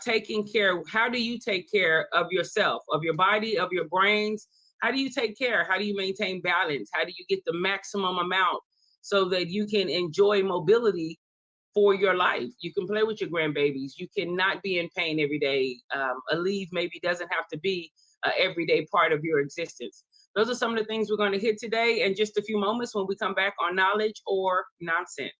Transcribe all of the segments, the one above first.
taking care. How do you take care of yourself, of your body, of your brains? How do you take care? How do you maintain balance? How do you get the maximum amount so that you can enjoy mobility for your life? You can play with your grandbabies. You cannot be in pain every day. A leave maybe doesn't have to be an everyday part of your existence. Those are some of the things we're going to hit today in just a few moments when we come back on Knowledge or Nonsense.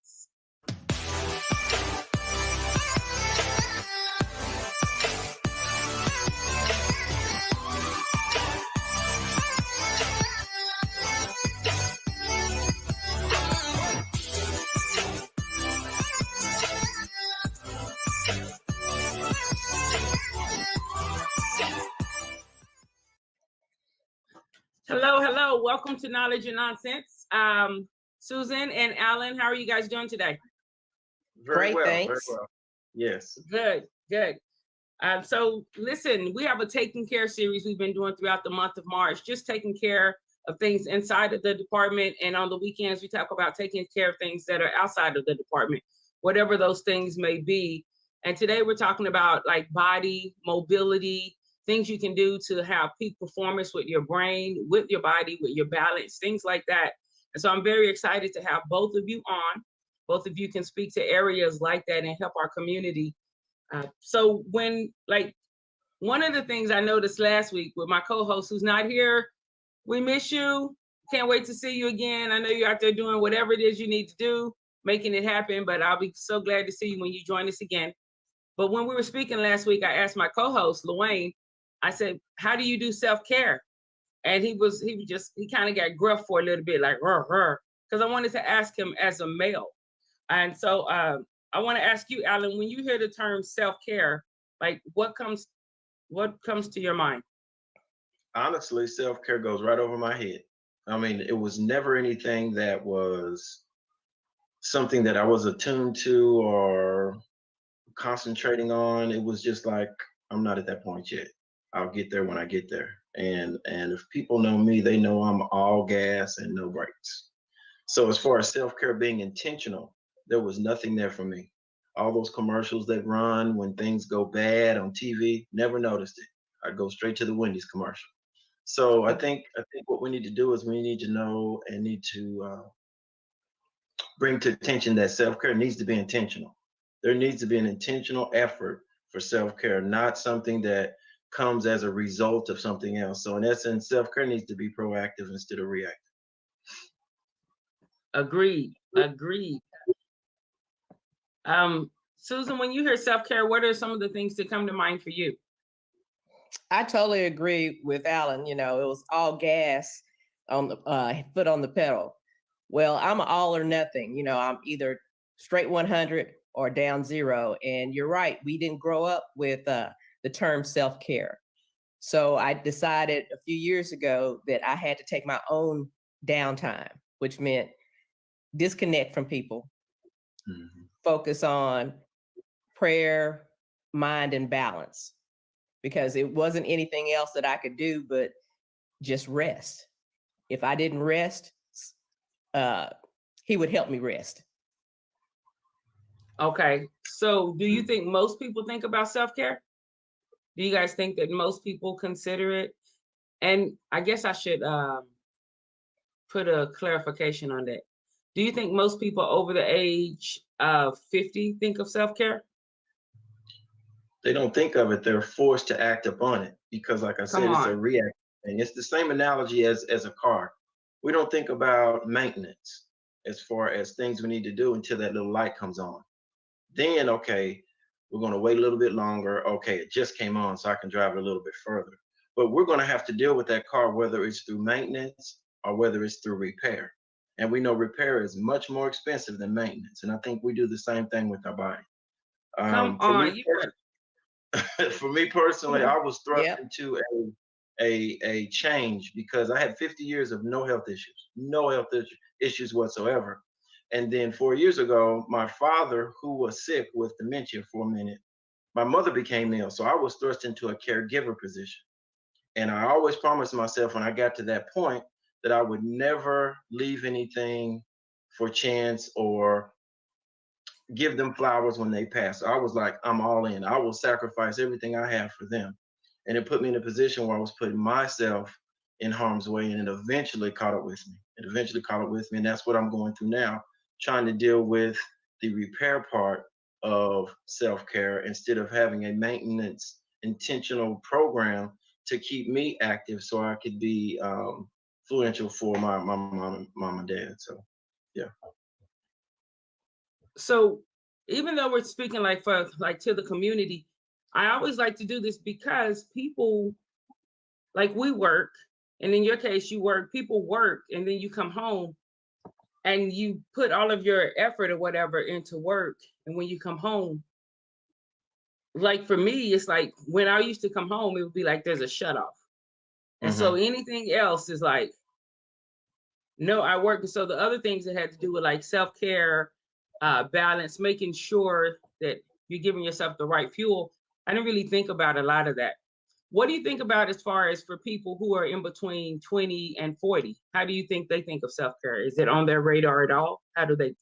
Hello. Welcome to Knowledge and Nonsense. Susan and Allyn, how are you guys doing today? Very well. Thanks. Very well. Yes. Good. So listen, we have a taking care series we've been doing throughout the month of March, just taking care of things inside of the department. And on the weekends, we talk about taking care of things that are outside of the department, whatever those things may be. And today we're talking about like body, mobility, things you can do to have peak performance with your brain, with your body, with your balance, things like that. And so I'm very excited to have both of you on. Both of you can speak to areas like that and help our community. So when, like, one of the things I noticed last week with my co-host who's not here, we miss you. Can't wait to see you again. I know you're out there doing whatever it is you need to do, making it happen, but I'll be so glad to see you when you join us again. But when we were speaking last week, I asked my co-host, Luane, I said, how do you do self-care? And he kind of got gruff for a little bit, like, because I wanted to ask him as a male. And so I want to ask you, Allyn, when you hear the term self-care, like what comes to your mind? Honestly, self-care goes right over my head. I mean, it was never anything that was something that I was attuned to or concentrating on. It was just like, I'm not at that point yet. I'll get there when I get there. And if people know me, they know I'm all gas and no brakes. So as far as self-care being intentional, there was nothing there for me. All those commercials that run when things go bad on TV, never noticed it. I'd go straight to the Wendy's commercial. So I think what we need to do is we need to know and need to bring to attention that self-care needs to be intentional. There needs to be an intentional effort for self-care, not something that comes as a result of something else. So in essence, self-care needs to be proactive instead of reactive. Agreed. Susan, when you hear self-care, what are some of the things that come to mind for you? I totally agree with Allyn. You know, it was all gas on the foot on the pedal. Well, I'm all or nothing. You know, I'm either straight 100 or down 0. And you're right, we didn't grow up with the term self-care. So I decided a few years ago that I had to take my own downtime, which meant disconnect from people, focus on prayer, mind, and balance, because it wasn't anything else that I could do but just rest. If I didn't rest, he would help me rest. Okay, so do you think most people think about self-care? Do you guys think that most people consider it? And I guess I should put a clarification on that. Do you think most people over the age of 50 think of self-care? They don't think of it. They're forced to act upon it because, like I said, it's a react thing. It's the same analogy as a car. We don't think about maintenance as far as things we need to do until that little light comes on. Then, okay, we're going to wait a little bit longer. Okay, it just came on, so I can drive it a little bit further. But we're going to have to deal with that car, whether it's through maintenance or whether it's through repair. And we know repair is much more expensive than maintenance. And I think we do the same thing with our body. Come on. For me personally, I was thrust into a change because I had 50 years of no health issues whatsoever. And then 4 years ago, my father, who was sick with dementia for a minute, my mother became ill. So I was thrust into a caregiver position. And I always promised myself when I got to that point that I would never leave anything for chance or give them flowers when they pass. So I was like, I'm all in. I will sacrifice everything I have for them. And it put me in a position where I was putting myself in harm's way, and it eventually caught up with me. It eventually caught up with me, and that's what I'm going through now, trying to deal with the repair part of self-care instead of having a maintenance intentional program to keep me active so I could be influential for my mom and dad. So yeah. So even though we're speaking like for like to the community, I always like to do this because people, like, we work, and in your case you work, people work, and then you come home and you put all of your effort or whatever into work, and when you come home, like for me, it's like when I used to come home, it would be like there's a shut off. And so Hmm. anything else is like, no, I work. And so the other things that had to do with like self-care, balance, making sure that you're giving yourself the right fuel, I didn't really think about a lot of that. What do you think about as far as for people who are in between 20 and 40? How do you think they think of self-care? Is it on their radar at all? How do they?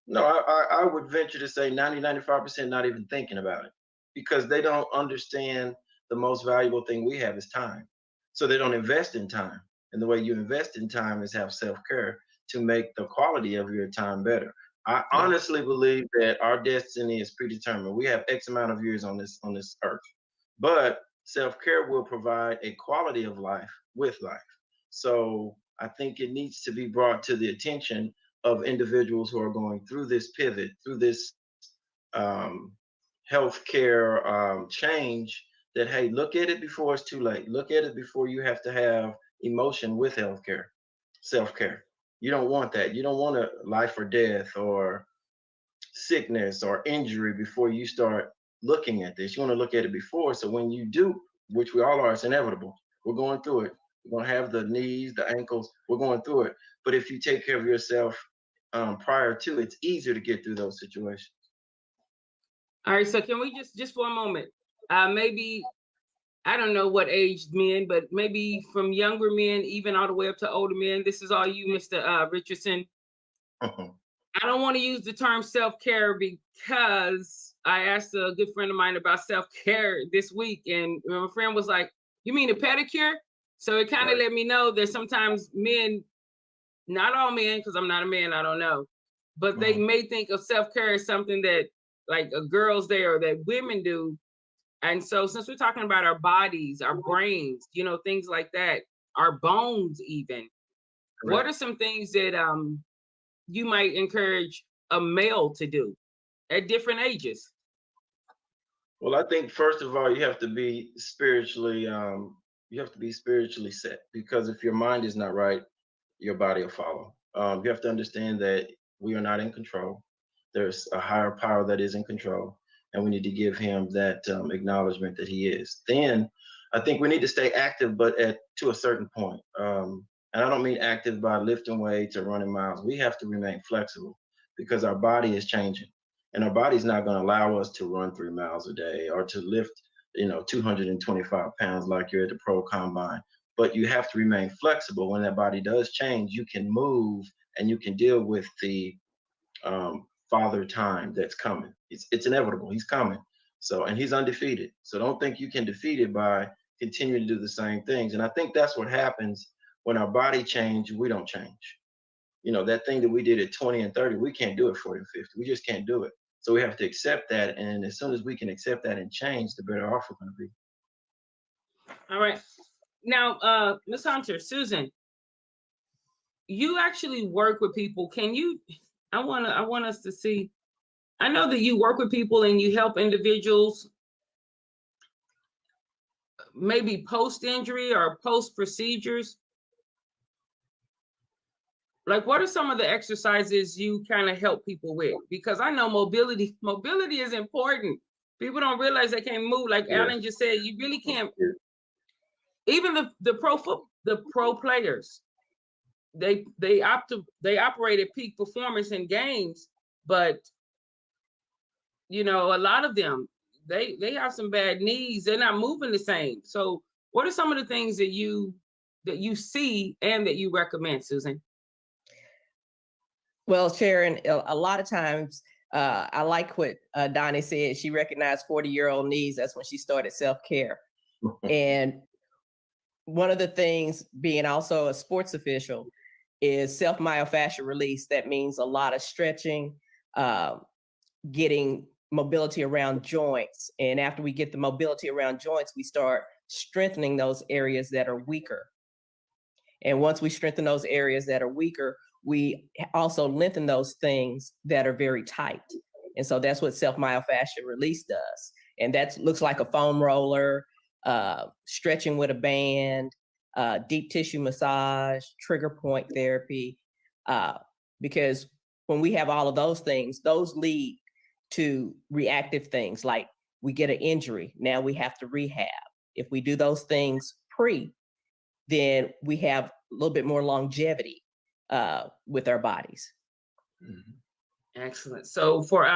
No, I would venture to say 95% not even thinking about it, because they don't understand the most valuable thing we have is time. So they don't invest in time. And the way you invest in time is have self care to make the quality of your time better. I Yeah. honestly believe that our destiny is predetermined. We have X amount of years on this earth, but self care will provide a quality of life with life. So I think it needs to be brought to the attention of individuals who are going through this pivot, through this um, healthcare change. That, hey, look at it before it's too late. Look at it before you have to have emotion with healthcare, self care. You don't want that. You don't want a life or death or sickness or injury before you start looking at this. You want to look at it before. So when you do, which we all are, it's inevitable. We're going through it. We're going to have the knees, the ankles. We're going through it. But if you take care of yourself prior to, it's easier to get through those situations. All right. So can we just for a moment, maybe, I don't know what age men, but maybe from younger men, even all the way up to older men. This is all you, Mr. Richardson. I don't want to use the term self-care because I asked a good friend of mine about self-care this week, and my friend was like, "You mean a pedicure?" So it kind of Right. let me know that sometimes men, not all men, because I'm not a man, I don't know, but they Mhm. may think of self-care as something that like a girls day or that women do. And so since we're talking about our bodies, our brains, things like that, our bones even, what Correct. are some things that you might encourage a male to do at different ages? Well, I think first of all, you have to be spiritually set, because if your mind is not right, your body will follow. You have to understand that we are not in control. There's a higher power that is in control, and we need to give him that acknowledgement that he is. Then I think we need to stay active, but at to a certain point. And I don't mean active by lifting weights or running miles. We have to remain flexible because our body is changing, and our body's not going to allow us to run 3 miles a day or to lift, 225 pounds like you're at the pro combine. But you have to remain flexible. When that body does change, you can move and you can deal with the father time that's coming. It's inevitable. He's coming. So, and he's undefeated. So don't think you can defeat it by continuing to do the same things. And I think that's what happens when our body change, we don't change. That thing that we did at 20 and 30, we can't do it 40 and 50. We just can't do it. So we have to accept that. And as soon as we can accept that and change, the better off we're going to be. All right. Now, Ms. Hunter, Susan, you actually work with people. I want us to see, I know that you work with people and you help individuals maybe post-injury or post-procedures. Like, what are some of the exercises you kind of help people with? Because I know mobility is important. People don't realize they can't move. Like Yeah. Allyn just said, you really can't. Yeah. Even the pro players, they operate at peak performance in games, but a lot of them, they have some bad knees. They're not moving the same. So what are some of the things that you see and that you recommend, Susan? Well, Sharon, a lot of times I like what Donnie said. She recognized 40-year-old needs. That's when she started self-care. And one of the things, being also a sports official, is self-myofascial release. That means a lot of stretching, getting mobility around joints. And after we get the mobility around joints, we start strengthening those areas that are weaker. And once we strengthen those areas that are weaker, we also lengthen those things that are very tight. And so that's what self-myofascial release does. And that looks like a foam roller, stretching with a band, deep tissue massage, trigger point therapy. Because when we have all of those things, those lead to reactive things like we get an injury, now we have to rehab. If we do those things then we have a little bit more longevity with our bodies. Excellent. So for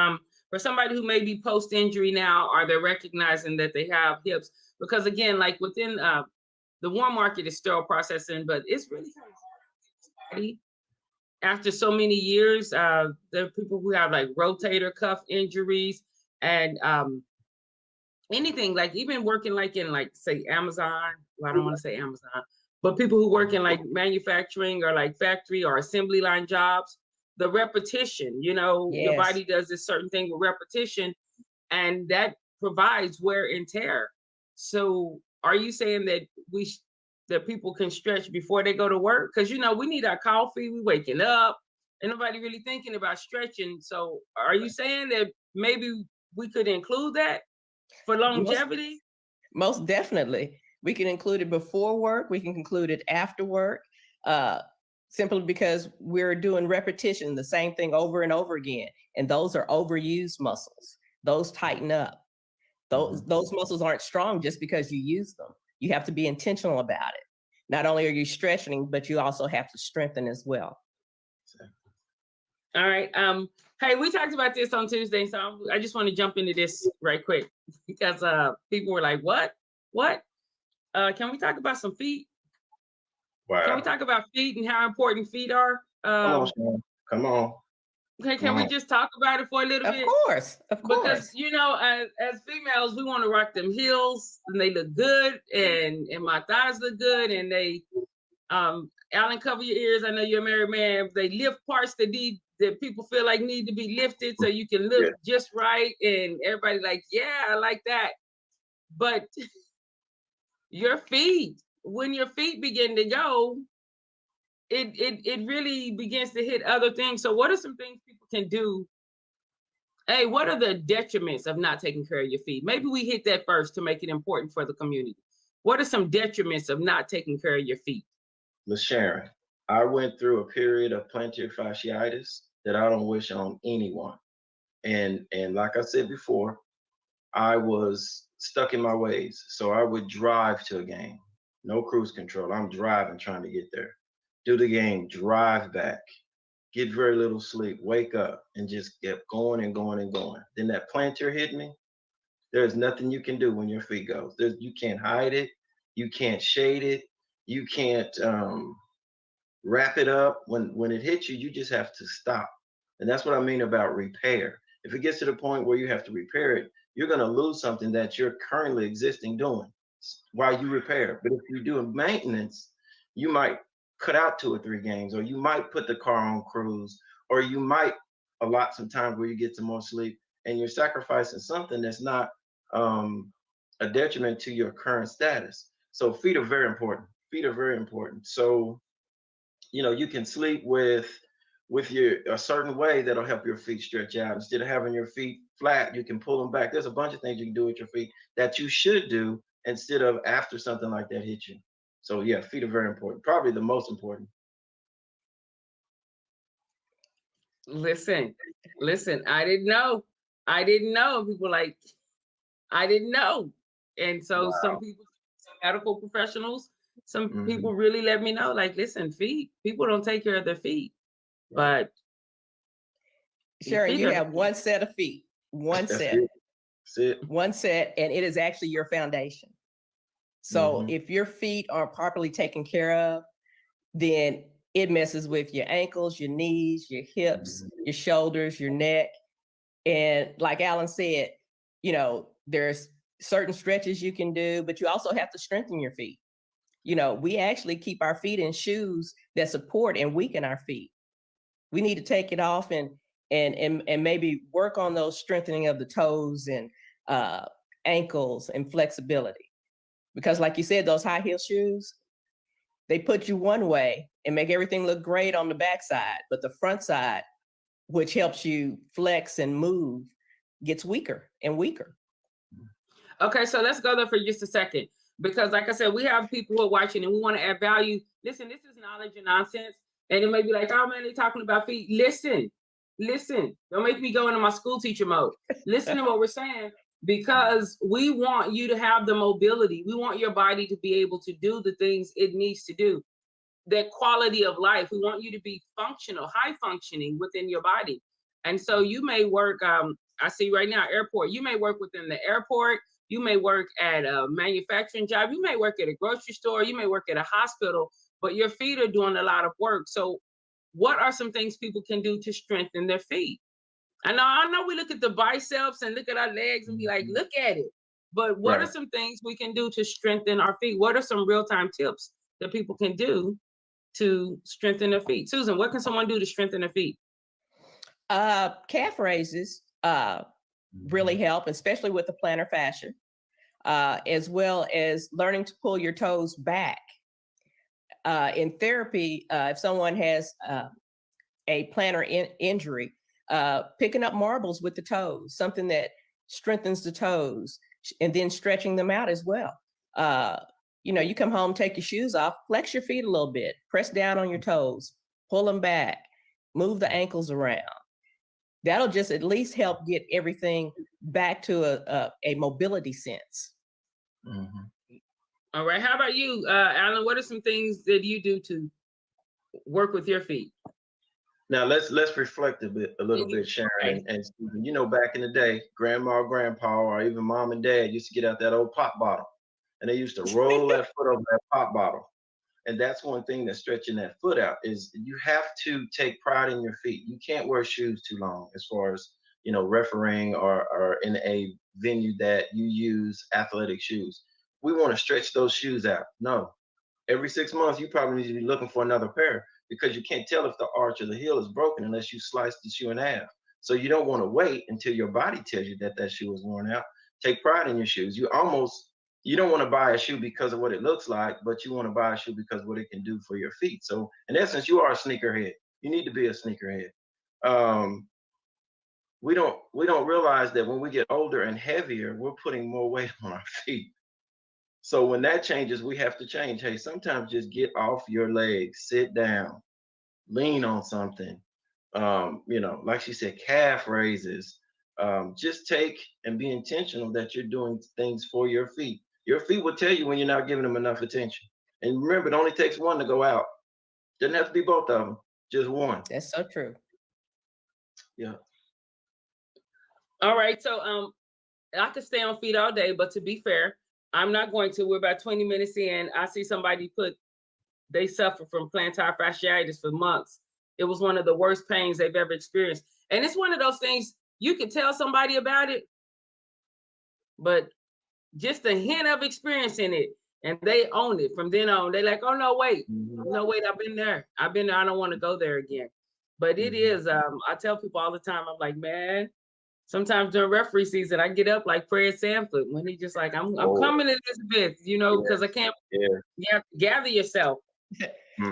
somebody who may be post-injury now, are they recognizing that they have hips? Because again, like within the warm market is sterile processing, but it's really kind of hard on the body. After so many years, there are people who have like rotator cuff injuries and anything, like even working like in like say Amazon. Well, I don't want to say Amazon, but people who work in like manufacturing or like factory or assembly line jobs, the repetition, your Yes. body does this certain thing with repetition, and that provides wear and tear. So are you saying that that people can stretch before they go to work? Because we need our coffee, we waking up, and nobody really thinking about stretching. So are you saying that maybe we could include that for longevity? Most definitely. We can include it before work. We can include it after work, simply because we're doing repetition, the same thing over and over again. And those are overused muscles. Those tighten up. Those muscles aren't strong just because you use them. You have to be intentional about it. Not only are you stretching, but you also have to strengthen as well. All right. Hey, we talked about this on Tuesday, so I just want to jump into this right quick because people were like, "What? What? Can we talk about some feet? Wow. Can we talk about feet and how important feet are?" Come on, Sean. Come on. Okay, can we just talk about it for a little bit? Of course. Because as females, we want to rock them heels, and they look good, and my thighs look good, and they Allyn, cover your ears. I know you're a married man. They lift parts that people feel like need to be lifted so you can look just right, and everybody like, yeah, I like that. But your feet, when your feet begin to go, it really begins to hit other things. So what are some things people can do? Hey, what are the detriments of not taking care of your feet? Maybe we hit that first to make it important for the community. What are some detriments of not taking care of your feet? Ms. Sharon, I went through a period of plantar fasciitis that I don't wish on anyone. And like I said before, I was stuck in my ways. So I would drive to a game, no cruise control. I'm driving, trying to get there. Do the game, drive back, get very little sleep, wake up, and just get going and going and going. Then that plantar hit me. There's nothing you can do when your feet goes. You can't hide it. You can't shade it. You can't wrap it up. When it hits you, you just have to stop. And that's what I mean about repair. If it gets to the point where you have to repair it, you're going to lose something that you're currently existing doing while you repair. But if you're doing maintenance, you might cut out 2 or 3 games, or you might put the car on cruise, or you might allot some time where you get some more sleep, and you're sacrificing something that's not a detriment to your current status. So feet are very important. Feet are very important. So, you can sleep with a certain way that'll help your feet stretch out. Instead of having your feet flat, you can pull them back. There's a bunch of things you can do with your feet that you should do instead of after something like that hits you. So yeah, feet are very important. Probably the most important. Listen, I didn't know. People like, I didn't know. And so some people, some medical professionals, some people really let me know, like, listen, people don't take care of their feet. But Sharon, you have one set of feet, one set, one set, and it is actually your foundation. So if your feet aren't properly taken care of, then it messes with your ankles, your knees, your hips, your shoulders, your neck. And like Allyn said, you know, there's certain stretches you can do, but you also have to strengthen your feet. You know, we actually keep our feet in shoes that support and weaken our feet. We need to take it off and maybe work on those strengthening of the toes and ankles and flexibility. Because like you said, those high heel shoes, they put you one way and make everything look great on the backside, but the front side, which helps you flex and move, gets weaker and weaker. Okay, so let's go there for just a second. Because like I said, we have people who are watching and we want to add value. Listen, this is knowledge and nonsense. And it may be like, oh man, they're talking about feet. Listen. Don't make me go into my school teacher mode. Listen to what we're saying, because we want you to have the mobility. We want your body to be able to do the things it needs to do. That quality of life. We want you to be functional, high functioning within your body. And so you may work, I see right now, airport. You may work within the airport. You may work at a manufacturing job. You may work at a grocery store. You may work at a hospital, but your feet are doing a lot of work. So what are some things people can do to strengthen their feet? And I know we look at the biceps and look at our legs and be like, look at it. But what are some things we can do to strengthen our feet? What are some real-time tips that people can do to strengthen their feet? Susan, what can someone do to strengthen their feet? Calf raises really help, especially with the plantar fascia, as well as learning to pull your toes back. In therapy, if someone has a plantar injury, picking up marbles with the toes, something that strengthens the toes, and then stretching them out as well. You know, you come home, take your shoes off, flex your feet a little bit, press down on your toes, pull them back, move the ankles around. That'll just at least help get everything back to a mobility sense. All right. How about you, Allyn? What are some things that you do to work with your feet? Now let's reflect a little bit, Sharon and Stephen. You know, back in the day, grandma or grandpa or even mom and dad used to get out that old pop bottle, and they used to roll that foot over that pop bottle. And that's one thing that's stretching that foot out, is you have to take pride in your feet. You can't wear shoes too long, as far as, you know, refereeing or in a venue that you use athletic shoes. We want to stretch those shoes out. No, every 6 months, you probably need to be looking for another pair, because you can't tell if the arch of the heel is broken unless you slice the shoe in half. So you don't want to wait until your body tells you that that shoe is worn out. Take pride in your shoes. You don't want to buy a shoe because of what it looks like, but you want to buy a shoe because of what it can do for your feet. So in essence, you are a sneakerhead. You need to be a sneakerhead. We don't realize that when we get older and heavier, we're putting more weight on our feet. So when that changes, we have to change. Hey, sometimes just get off your legs, sit down, lean on something. You know, like she said, calf raises. Just take and be intentional that you're doing things for your feet. Your feet will tell you when you're not giving them enough attention. And remember, it only takes one to go out. Doesn't have to be both of them, just one. That's so true. Yeah. All right. So I could stay on feet all day, but to be fair, I'm not going to. We're about 20 minutes in. I see somebody they suffer from plantar fasciitis for months. It was one of the worst pains they've ever experienced. And it's one of those things, you can tell somebody about it, but just a hint of experiencing it, and they own it from then on. They're like, oh, no, wait, I've been there. I don't want to go there again. But it is, I tell people all the time, I'm like, man, sometimes during referee season, I get up like Fred Sanford when he just like, I'm coming, Elizabeth, you know, because I can't, you have to gather yourself.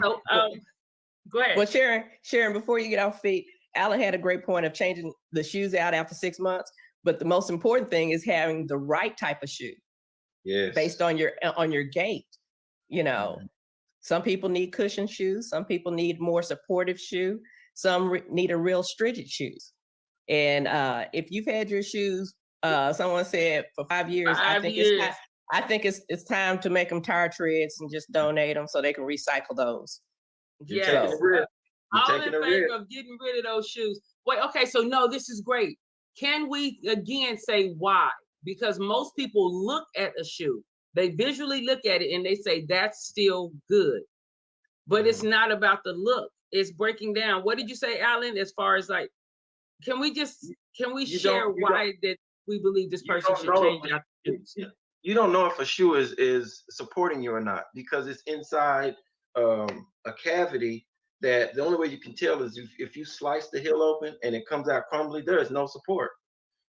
So go ahead. Well, Sharon, before you get off feet, Allyn had a great point of changing the shoes out after 6 months. But the most important thing is having the right type of shoe. Yes. Based on your gait. You know, some people need cushion shoes. Some people need more supportive shoe. Some need a real strigid shoes. And if you've had your shoes, someone said for 5 years, I think it's time to make them tire treads and just donate them so they can recycle those. Yeah, all in favor of getting rid of those shoes. Wait, okay, so no, this is great. Can we again say why? Because most people look at a shoe, they visually look at it and they say that's still good, but it's not about the look. It's breaking down. What did you say, Allyn? As far as like, can we just Can we You share don't, you why that we believe this you person don't should know change if out the shoes? you don't know if a shoe is supporting you or not because it's inside a cavity that the only way you can tell is if you slice the heel open and it comes out crumbly, there is no support.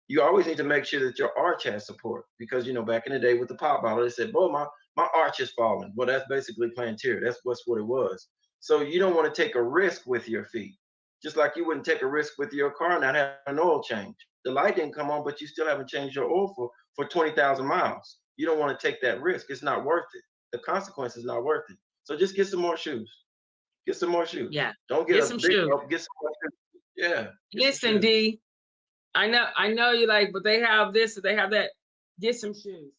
You always need to make sure that your arch has support because back in the day with the pop bottle, they said, "Boy, my arch is falling." Well, that's basically plantar. That's what it was. So you don't want to take a risk with your feet, just like you wouldn't take a risk with your car not having an oil change. The light didn't come on, but you still haven't changed your oil for 20,000 miles. You don't want to take that risk. It's not worth it. The consequence is not worth it. So just get some more shoes. Get some more shoes. Yeah. Don't get Get a some big shoes. rope. Get some more shoes. Yeah. Listen, D. I know you like, but they have this, or they have that. Get some shoes.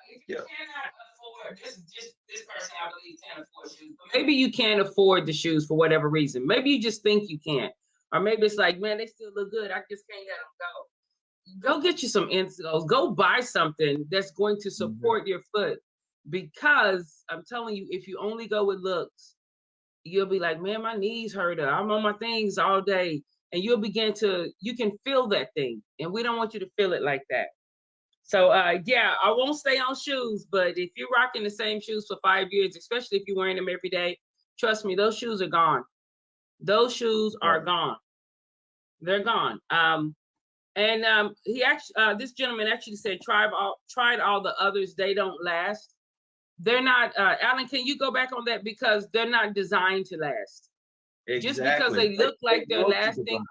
If you cannot afford this person, I believe, can't afford shoes. But maybe you can't afford the shoes for whatever reason. Maybe you just think you can't, or maybe it's like, man, they still look good. I just can't let them go. Go get you some insoles. Go buy something that's going to support your foot, because I'm telling you, if you only go with looks, you'll be like, man, my knees hurt. I'm on my things all day. And you can feel that thing. And we don't want you to feel it like that. So yeah, I won't stay on shoes, but if you're rocking the same shoes for 5 years, especially if you're wearing them every day, trust me, those shoes are gone. Those shoes are gone. They're gone. He actually, this gentleman actually said, tried all the others. They don't last. They're not, Allyn, can you go back on that? Because they're not designed to last. Exactly. Just because they look like they're lasting,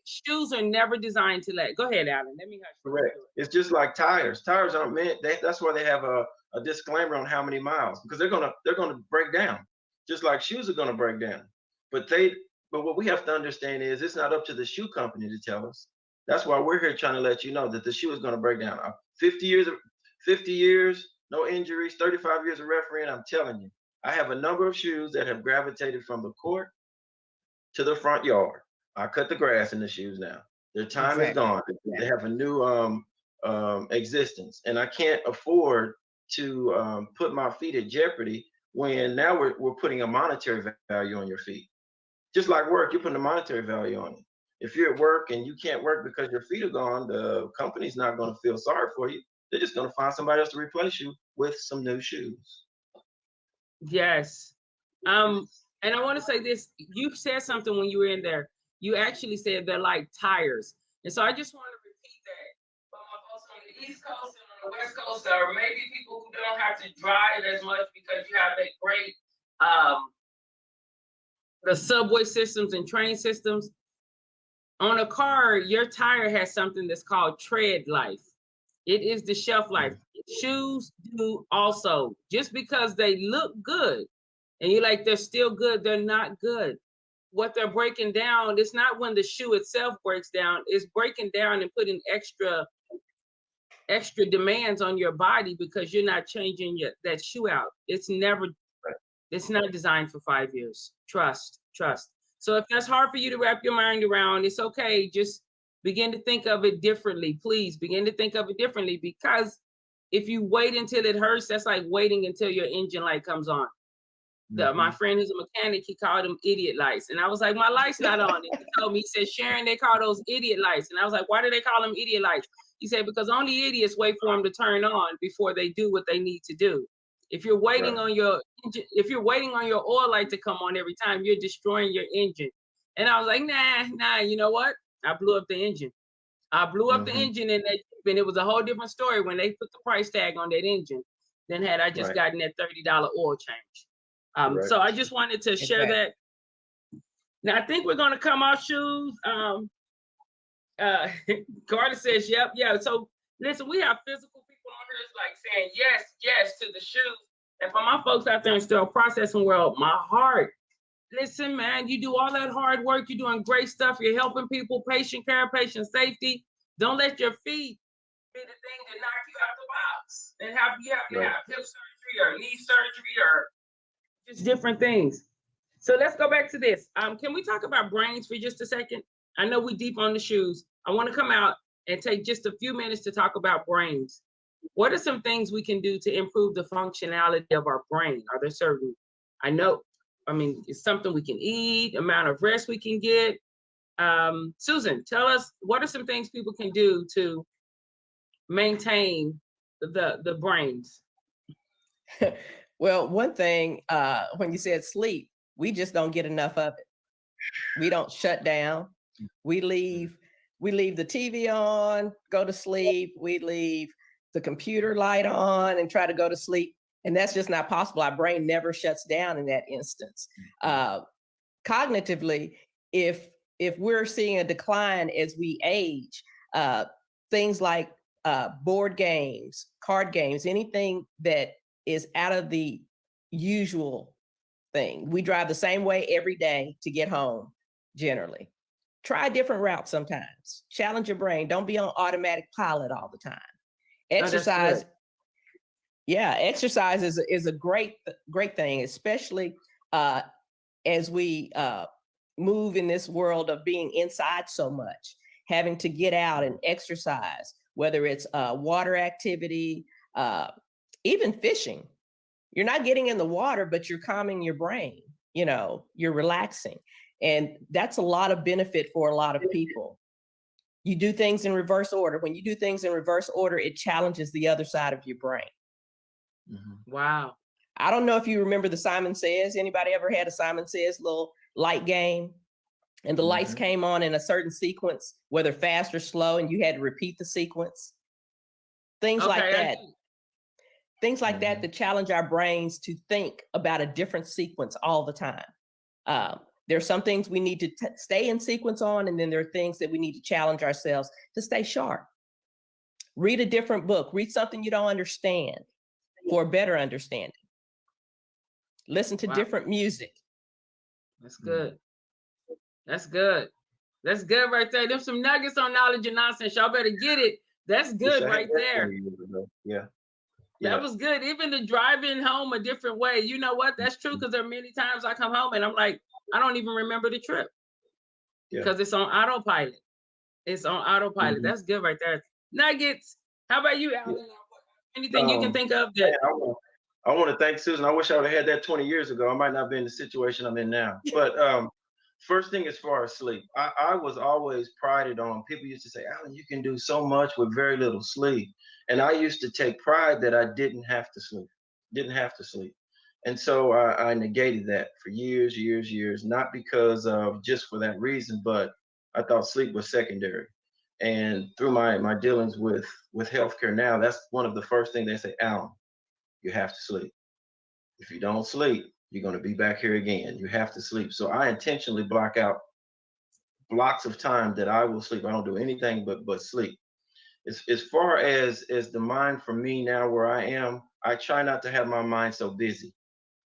shoes are never designed to last. Go ahead, Allyn. Let me hush. Correct. It's just like tires. Tires aren't meant. That's why they have a disclaimer on how many miles, because they're gonna break down, just like shoes are gonna break down. But what we have to understand is it's not up to the shoe company to tell us. That's why we're here trying to let you know that the shoe is gonna break down. 50 years, no injuries, 35 years of refereeing. I'm telling you, I have a number of shoes that have gravitated from the court to the front yard. I cut the grass in the shoes now. Their time is gone. They have a new existence, and I can't afford to put my feet at jeopardy when now we're putting a monetary value on your feet. Just like work, you're putting a monetary value on it. If you're at work and you can't work because your feet are gone, the company's not going to feel sorry for you. They're just going to find somebody else to replace you with some new shoes. Yes. And I want to say this, you said something when you were in there. You actually said they're like tires. And so I just want to repeat that for my folks on the East Coast and on the West Coast, or maybe people who don't have to drive as much because you have a great, the subway systems and train systems. On a car, your tire has something that's called tread life. It is the shelf life. Shoes do also. Just because they look good and you're like, they're still good, they're not good. What they're breaking down, it's not when the shoe itself breaks down, it's breaking down and putting extra demands on your body because you're not changing that shoe out. It's not designed for 5 years. Trust. So if that's hard for you to wrap your mind around, it's okay. Just begin to think of it differently. Please begin to think of it differently, because if you wait until it hurts, that's like waiting until your engine light comes on. My friend who's a mechanic, he called them idiot lights. And I was like, my light's not on. And he told me, he said, Sharon, they call those idiot lights. And I was like, why do they call them idiot lights? He said, because only idiots wait for them to turn on before they do what they need to do. If you're waiting on your oil light to come on every time, you're destroying your engine. And I was like, nah, you know what? I blew up the engine. In that, and it was a whole different story when they put the price tag on that engine than had I just gotten that $30 oil change. So I just wanted to share that. Now I think we're gonna come off shoes. Carter says, yep. So listen, we have physical people on here like saying yes to the shoes. And for my folks out there in still processing world, my heart, listen, man, you do all that hard work, you're doing great stuff, you're helping people, patient care, patient safety. Don't let your feet be the thing that knock you out the box and have you have hip surgery or knee surgery or just different things. So let's go back to this. Can we talk about brains for just a second? I know we're deep on the shoes. I want to come out and take just a few minutes to talk about brains. What are some things we can do to improve the functionality of our brain? Are there certain, it's something we can eat, amount of rest we can get. Susan, tell us, what are some things people can do to maintain the brains? Well, one thing, when you said sleep, we just don't get enough of it. We don't shut down. We leave the TV on, go to sleep. We leave the computer light on and try to go to sleep. And that's just not possible. Our brain never shuts down in that instance. Cognitively, if we're seeing a decline as we age, things like board games, card games, anything that is out of the usual thing. We drive the same way every day to get home, generally. Try a different route sometimes. Challenge your brain. Don't be on automatic pilot all the time. Exercise. Exercise is a great thing, especially as we move in this world of being inside so much, having to get out and exercise, whether it's water activity, even fishing. You're not getting in the water, but you're calming your brain. You're relaxing. And that's a lot of benefit for a lot of people. You do things in reverse order. When you do things in reverse order, it challenges the other side of your brain. Wow. I don't know if you remember the Simon Says. Anybody ever had a Simon Says little light game? And the lights came on in a certain sequence, whether fast or slow, and you had to repeat the sequence. Things like that. Things like that challenge our brains to think about a different sequence all the time. There are some things we need to stay in sequence on, and then there are things that we need to challenge ourselves to stay sharp. Read a different book. Read something you don't understand for a better understanding. Listen to different music. That's good. That's good. That's good right there. There's some nuggets on knowledge and nonsense. Y'all better get it. That's good right there. Yeah. That was good. Even the driving home a different way. You know what? That's true, because there are many times I come home and I'm like, I don't even remember the trip because it's on autopilot. It's on autopilot. That's good right there. Nuggets. How about you, Allyn? Anything you can think of that? I want to thank Susan. I wish I would have had that 20 years ago. I might not be in the situation I'm in now. But first thing, as far as sleep, I was always prided on. People used to say, Allyn, you can do so much with very little sleep. And I used to take pride that I didn't have to sleep. And so I negated that for years, not because of just for that reason, but I thought sleep was secondary. And through my dealings with healthcare now, that's one of the first things they say, Allyn, you have to sleep. If you don't sleep, you're going to be back here again. You have to sleep. So I intentionally block out blocks of time that I will sleep. I don't do anything but sleep. As far as the mind for me now where I am, I try not to have my mind so busy.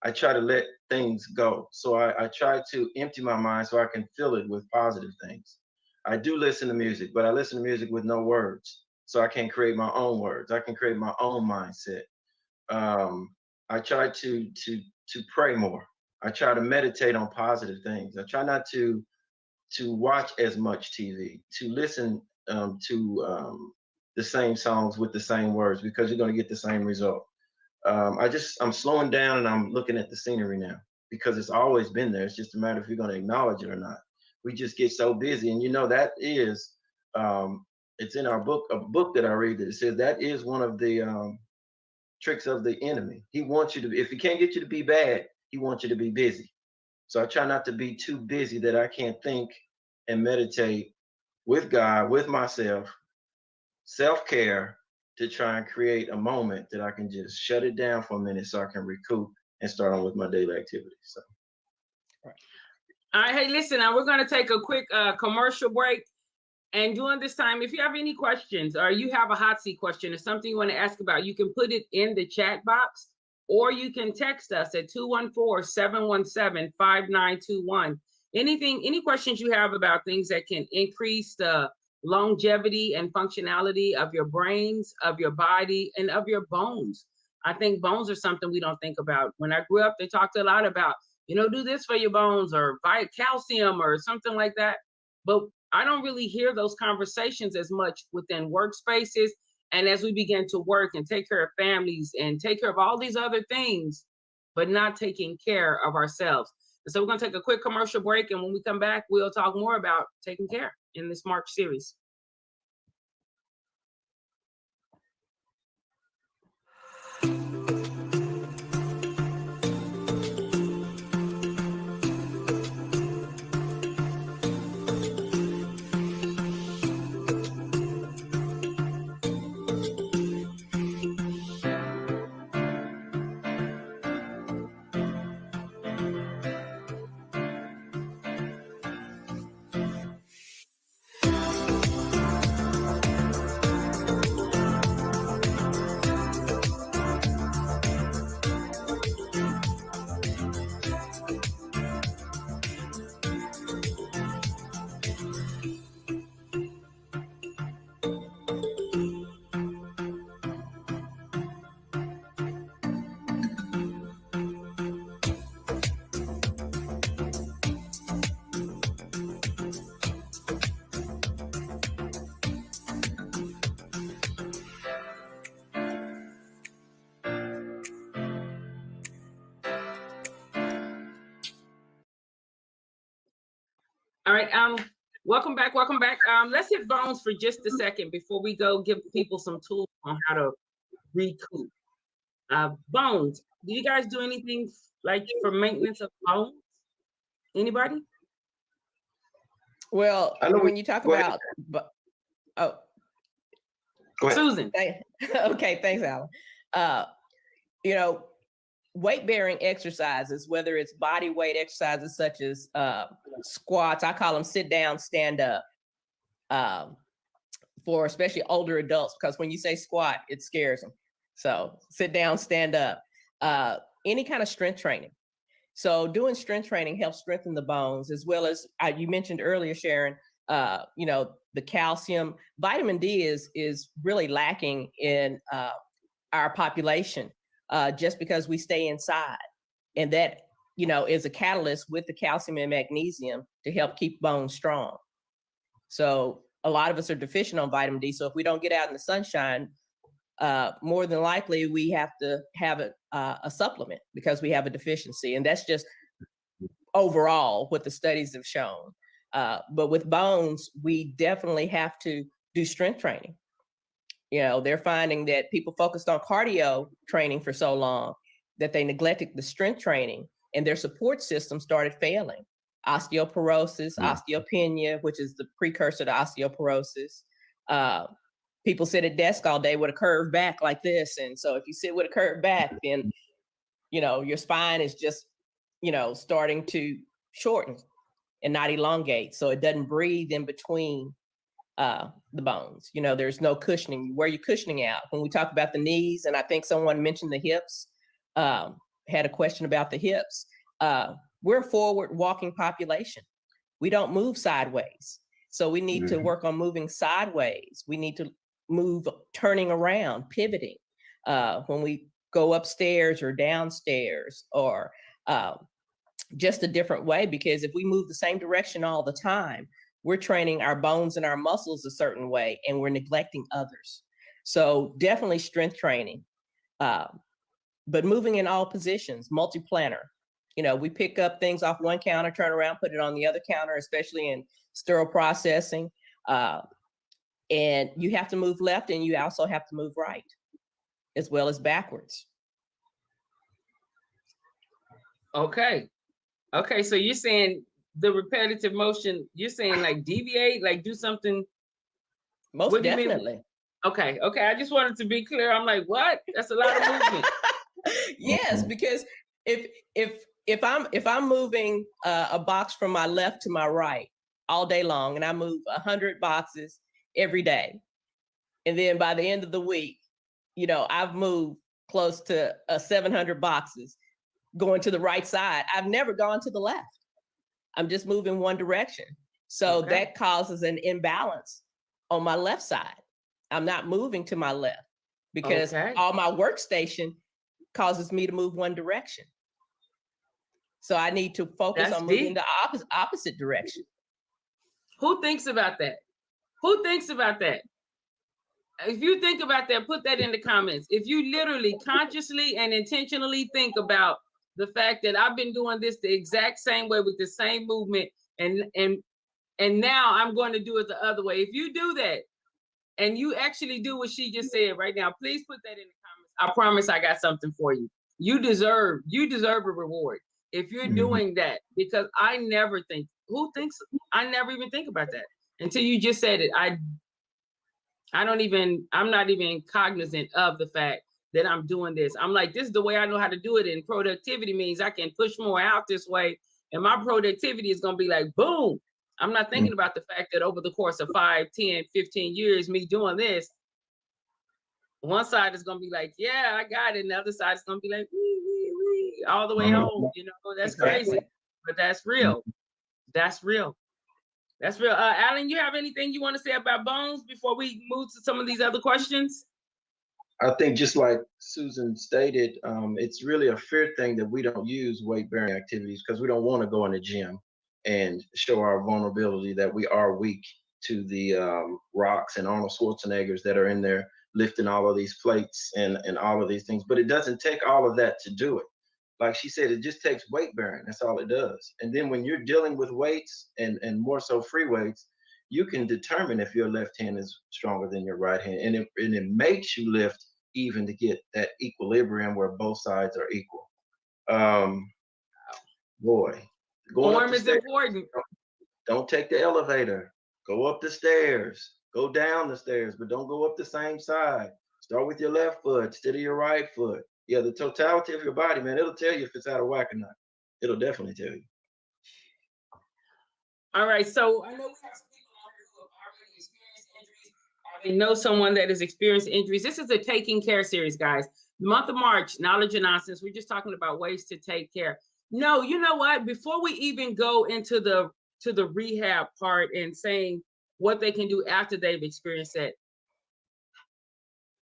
I try to let things go. So I try to empty my mind so I can fill it with positive things. I do listen to music, but I listen to music with no words. So I can create my own words. I can create my own mindset. I try to pray more. I try to meditate on positive things. I try not to watch as much TV, to listen to the same songs with the same words, because you're going to get the same result. I'm slowing down and I'm looking at the scenery now, because it's always been there. It's just a matter if you're going to acknowledge it or not. We just get so busy, and that is it's in our book, a book that I read, that it says that is one of the tricks of the enemy. He wants you to, if he can't get you to be bad, he wants you to be busy. So I try not to be too busy that I can't think and meditate with God, with myself, self-care, to try and create a moment that I can just shut it down for a minute so I can recoup and start on with my daily activities. So. All right, hey, listen, we're going to take a quick commercial break. And during this time, if you have any questions or you have a hot seat question or something you want to ask about, you can put it in the chat box, or you can text us at 214-717-5921. Any questions you have about things that can increase the longevity and functionality of your brains, of your body, and of your bones. I think bones are something we don't think about. When I grew up, they talked a lot about, do this for your bones, or calcium or something like that. But I don't really hear those conversations as much within workspaces. And as we begin to work and take care of families and take care of all these other things, but not taking care of ourselves. So we're going to take a quick commercial break, and when we come back, we'll talk more about taking care in this March series. All right, welcome back. Let's hit bones for just a second before we go give people some tools on how to recoup. Bones, do you guys do anything like for maintenance of bones? Anybody? Well, when you talk about, Go ahead. Susan. Okay, thanks, Allyn. You know, weight-bearing exercises, whether it's body weight exercises such as squats, I call them sit down, stand up, for especially older adults, because when you say squat, it scares them. So sit down, stand up, any kind of strength training. So doing strength training helps strengthen the bones, as well as you mentioned earlier, Sharon, you know, the calcium. Vitamin D is really lacking in our population, just because we stay inside. And that, you know, is a catalyst with the calcium and magnesium to help keep bones strong. So a lot of us are deficient on vitamin D. So if we don't get out in the sunshine, more than likely we have to have a supplement because we have a deficiency. And that's just overall what the studies have shown. But with bones, we definitely have to do strength training. You know, they're finding that people focused on cardio training for so long that they neglected the strength training, and their support system started failing. Osteoporosis, osteopenia, which is the precursor to osteoporosis. People sit at desk all day with a curved back like this. And so if you sit with a curved back, then, you know, your spine is just, you know, starting to shorten and not elongate. So it doesn't breathe in between the bones. You know, there's no cushioning. Where are you cushioning out? When we talk about the knees, and I think someone mentioned the hips, had a question about the hips. We're a forward walking population. We don't move sideways. So we need to work on moving sideways. We need to move, turning around, pivoting. When we go upstairs or downstairs, or just a different way, because if we move the same direction all the time, we're training our bones and our muscles a certain way, and we're neglecting others. So definitely strength training, but moving in all positions, multi-planner. You know, we pick up things off one counter, turn around, put it on the other counter, especially in sterile processing. And you have to move left, and you also have to move right, as well as backwards. Okay. Okay, so you're saying the repetitive motion, you're saying like deviate, like do something? Most definitely. Okay, I just wanted to be clear. I'm like, what? That's a lot of movement. Yes, because if I'm moving a box from my left to my right all day long, and I move 100 boxes every day, and then by the end of the week, you know, I've moved close to 700 boxes going to the right side. I've never gone to the left. I'm just moving one direction. So that causes an imbalance on my left side. I'm not moving to my left because all my workstation causes me to move one direction. So I need to focus on moving the opposite direction. Who thinks about that? Who thinks about that? If you think about that, put that in the comments. If you literally consciously and intentionally think about the fact that I've been doing this the exact same way with the same movement, and now I'm going to do it the other way. If you do that and you actually do what she just said right now, please put that in the comments. I promise I got something for you. You deserve a reward if you're doing that, because I never even think about that until you just said it. I'm not even cognizant of the fact that I'm doing this. I'm like, this is the way I know how to do it. And productivity means I can push more out this way. And my productivity is going to be like, boom. I'm not thinking about the fact that over the course of 5, 10, 15 years, me doing this, one side is going to be like, yeah, I got it. And the other side is going to be like, wee, all the way home. You know, that's crazy, but that's real. That's real. That's real. Allyn, you have anything you want to say about bones before we move to some of these other questions? I think just like Susan stated, it's really a fear thing that we don't use weight-bearing activities because we don't want to go in the gym and show our vulnerability that we are weak to the Rocks and Arnold Schwarzeneggers that are in there lifting all of these plates and all of these things. But it doesn't take all of that to do it. Like she said, it just takes weight bearing. That's all it does. And then when you're dealing with weights and more so free weights, you can determine if your left hand is stronger than your right hand. And it makes you lift even to get that equilibrium where both sides are equal. Boy, going Form up the is stairs, important. don't take the elevator. Go up the stairs. Go down the stairs, but don't go up the same side. Start with your left foot instead of your right foot. Yeah, the totality of your body, man, it'll tell you if it's out of whack or not. It'll definitely tell you. All right, so I know we have some people on here who have already experienced injuries, or they know someone that has experienced injuries. This is a taking care series, guys. The month of March, knowledge and nonsense. We're just talking about ways to take care. No, you know what? Before we even go into the rehab part and saying what they can do after they've experienced it,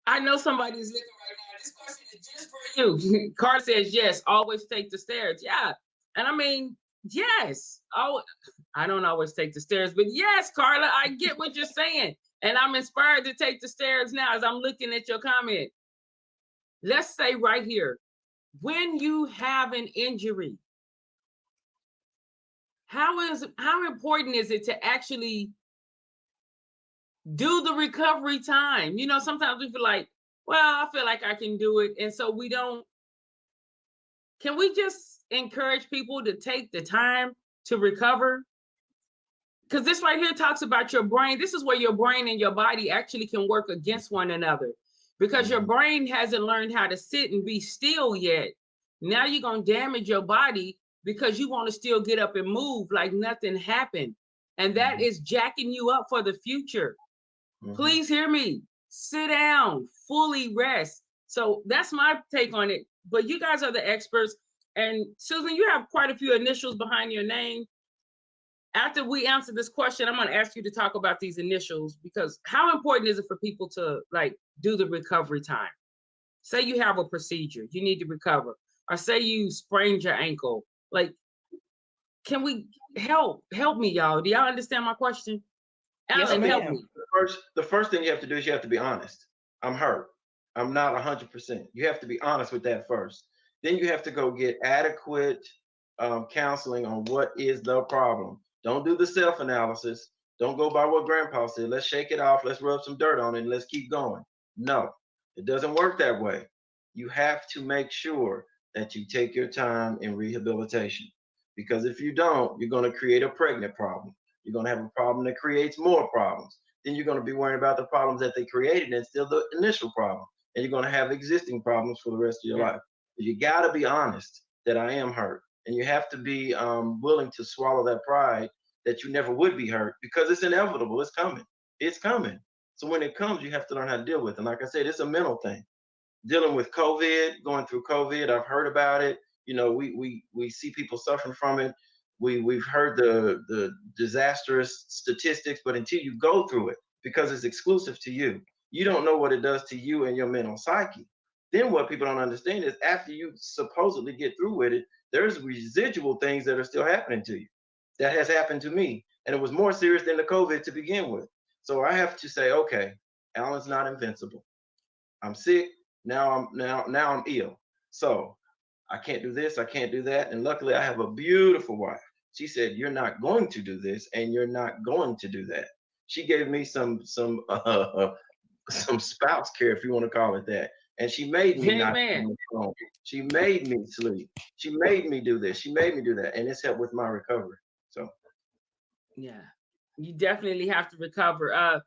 I know somebody's looking right now. This question is just for you. Carter says yes. Always take the stairs. Yeah, and I mean yes. Oh, I don't always take the stairs, but yes, Carla, I get what you're saying. And I'm inspired to take the stairs now as I'm looking at your comment. Let's say right here, when you have an injury, how important is it to actually do the recovery time? You know, sometimes we feel like, well, I feel like I can do it. And so we don't. Can we just encourage people to take the time to recover? Because this right here talks about your brain. This is where your brain and your body actually can work against one another, because your brain hasn't learned how to sit and be still yet. Now you're going to damage your body because you want to still get up and move like nothing happened. And that is jacking you up for the future. Please hear me. Sit down, fully rest. So that's my take on it. But you guys are the experts. And Susan, you have quite a few initials behind your name. After we answer this question, I'm going to ask you to talk about these initials, because how important is it for people to like do the recovery time? Say you have a procedure, you need to recover, or say you sprained your ankle. Like, can we help me, y'all? Do y'all understand my question? Allyn, help me. The first thing you have to do is you have to be honest. I'm hurt. I'm not 100%. You have to be honest with that first. Then you have to go get adequate counseling on what is the problem. Don't do the self-analysis. Don't go by what grandpa said. Let's shake it off. Let's rub some dirt on it and let's keep going. No, it doesn't work that way. You have to make sure that you take your time in rehabilitation, because if you don't, you're going to create a pregnant problem. You're going to have a problem that creates more problems. Then you're going to be worrying about the problems that they created and still the initial problem. And you're going to have existing problems for the rest of your life. You got to be honest that I am hurt. And you have to be willing to swallow that pride that you never would be hurt, because it's inevitable. It's coming. It's coming. So when it comes, you have to learn how to deal with it. And like I said, it's a mental thing. Dealing with COVID, going through COVID, I've heard about it. You know, we see people suffering from it. We've heard the disastrous statistics, but until you go through it, because it's exclusive to you, you don't know what it does to you and your mental psyche. Then what people don't understand is after you supposedly get through with it, there's residual things that are still happening to you. That has happened to me, and it was more serious than the COVID to begin with. So I have to say, okay, Allyn's not invincible. I'm sick. Now I'm ill. So I can't do this, I can't do that. And luckily I have a beautiful wife. She said, you're not going to do this and you're not going to do that. She gave me some spouse care, if you want to call it that. And she made me not Amen. be strong. She made me sleep. She made me do this. She made me do that. And it's helped with my recovery. So Yeah, you definitely have to recover.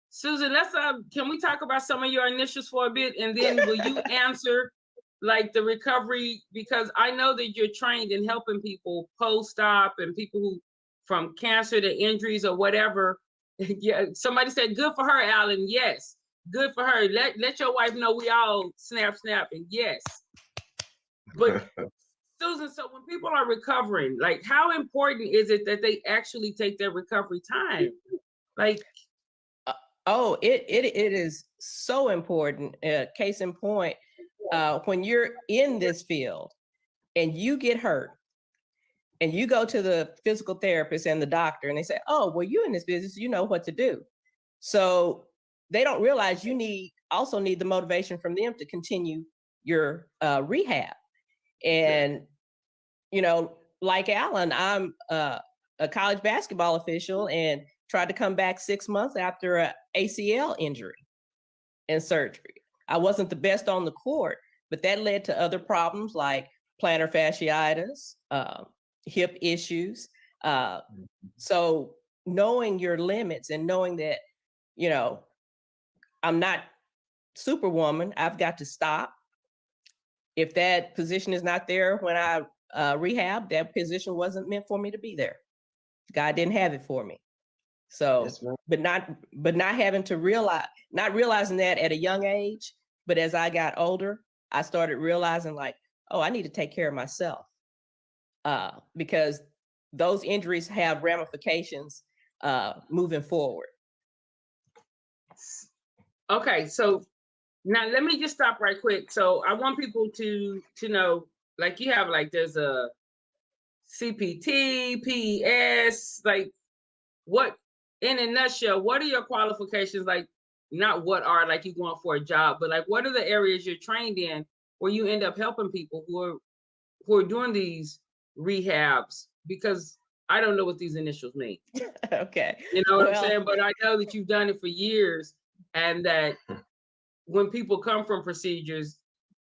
Susan, let's can we talk about some of your initials for a bit, and then will you answer like the recovery, because I know that you're trained in helping people post-op and people who from cancer to injuries or whatever. Yeah, somebody said good for her, Allyn. Yes, good for her. Let your wife know we all snap and yes. But Susan, so when people are recovering, like how important is it that they actually take their recovery time? Like, oh, it is so important. Case in point, when you're in this field and you get hurt and you go to the physical therapist and the doctor and they say, oh, well, you're in this business, you know what to do. So they don't realize you also need the motivation from them to continue your rehab. And, you know, like Allyn, I'm a college basketball official and tried to come back 6 months after an ACL injury and surgery. I wasn't the best on the court, but that led to other problems like plantar fasciitis, hip issues. So knowing your limits and knowing that, you know, I'm not Superwoman, I've got to stop. If that position is not there when I rehab, that position wasn't meant for me to be there. God didn't have it for me. So, but not having to not realizing that at a young age, but as I got older, I started realizing like, oh, I need to take care of myself. Because those injuries have ramifications moving forward. okay, so now let me just stop right quick. So I want people to know, like you have like there's a CPT, PES, like what in a nutshell, what are your qualifications? Like not what are like you going for a job, but like what are the areas you're trained in where you end up helping people who are doing these rehabs? Because I don't know what these initials mean. Okay. You know what I'm saying? But I know that you've done it for years, and that when people come from procedures,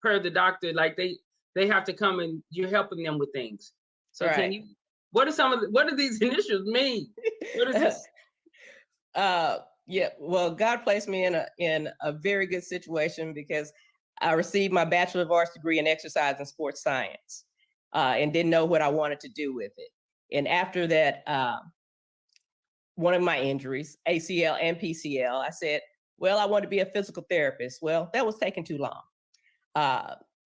per the doctor, like they have to come and you're helping them with things. So right. Can you, what do these initials mean? What is this? Yeah, well, God placed me in a very good situation because I received my Bachelor of Arts degree in exercise and sports science and didn't know what I wanted to do with it. And after that, one of my injuries, ACL and PCL, I said, well, I want to be a physical therapist. Well, that was taking too long.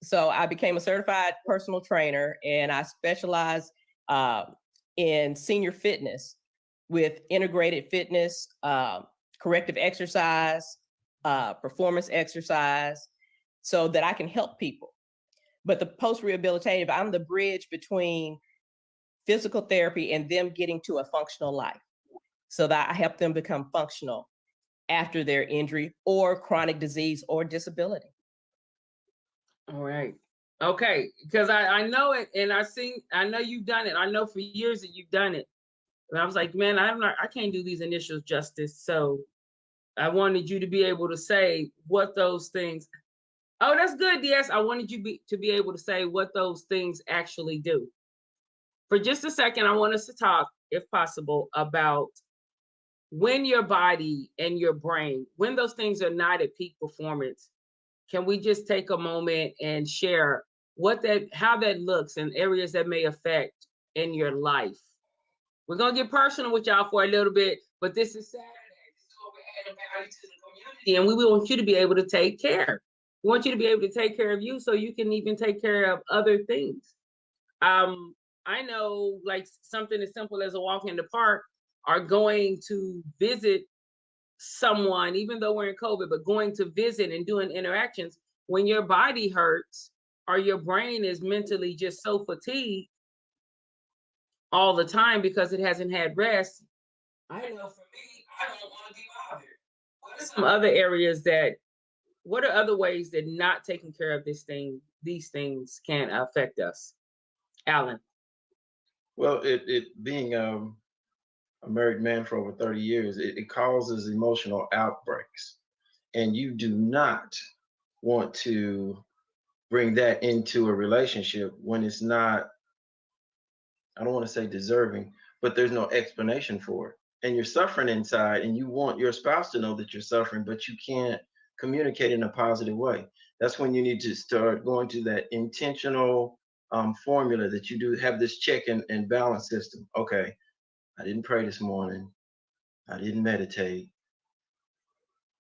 So I became a certified personal trainer, and I specialized in senior fitness with integrated fitness, corrective exercise, performance exercise, so that I can help people. But the post-rehabilitative, I'm the bridge between physical therapy and them getting to a functional life, so that I help them become functional after their injury or chronic disease or disability. All right. Okay. Because I know it, and I know you've done it. I know for years that you've done it. And I was like, man, I can't do these initials justice. So I wanted you to be able to say what those things. Oh, that's good, DS. I wanted you to be able to say what those things actually do. For just a second, I want us to talk, if possible, about when your body and your brain, when those things are not at peak performance. Can we just take a moment and share how that looks and areas that may affect in your life? We're gonna get personal with y'all for a little bit, but this is Saturday, so we're adding value to the community, and we want you to be able to take care. We want you to be able to take care of you so you can even take care of other things. I know, like something as simple as a walk in the park, or going to visit someone, even though we're in COVID, but going to visit and doing interactions. When your body hurts or your brain is mentally just so fatigued all the time because it hasn't had rest, I know for me, I don't want to be bothered. What are some other areas that what are other ways that not taking care of these things can affect us? Allyn. Well, it being a married man for over 30 years, it causes emotional outbreaks. And you do not want to bring that into a relationship when it's not, I don't want to say deserving, but there's no explanation for it. And you're suffering inside, and you want your spouse to know that you're suffering, but you can't communicate in a positive way. That's when you need to start going to that intentional formula that you do have this check and balance system. Okay, I didn't pray this morning. I didn't meditate.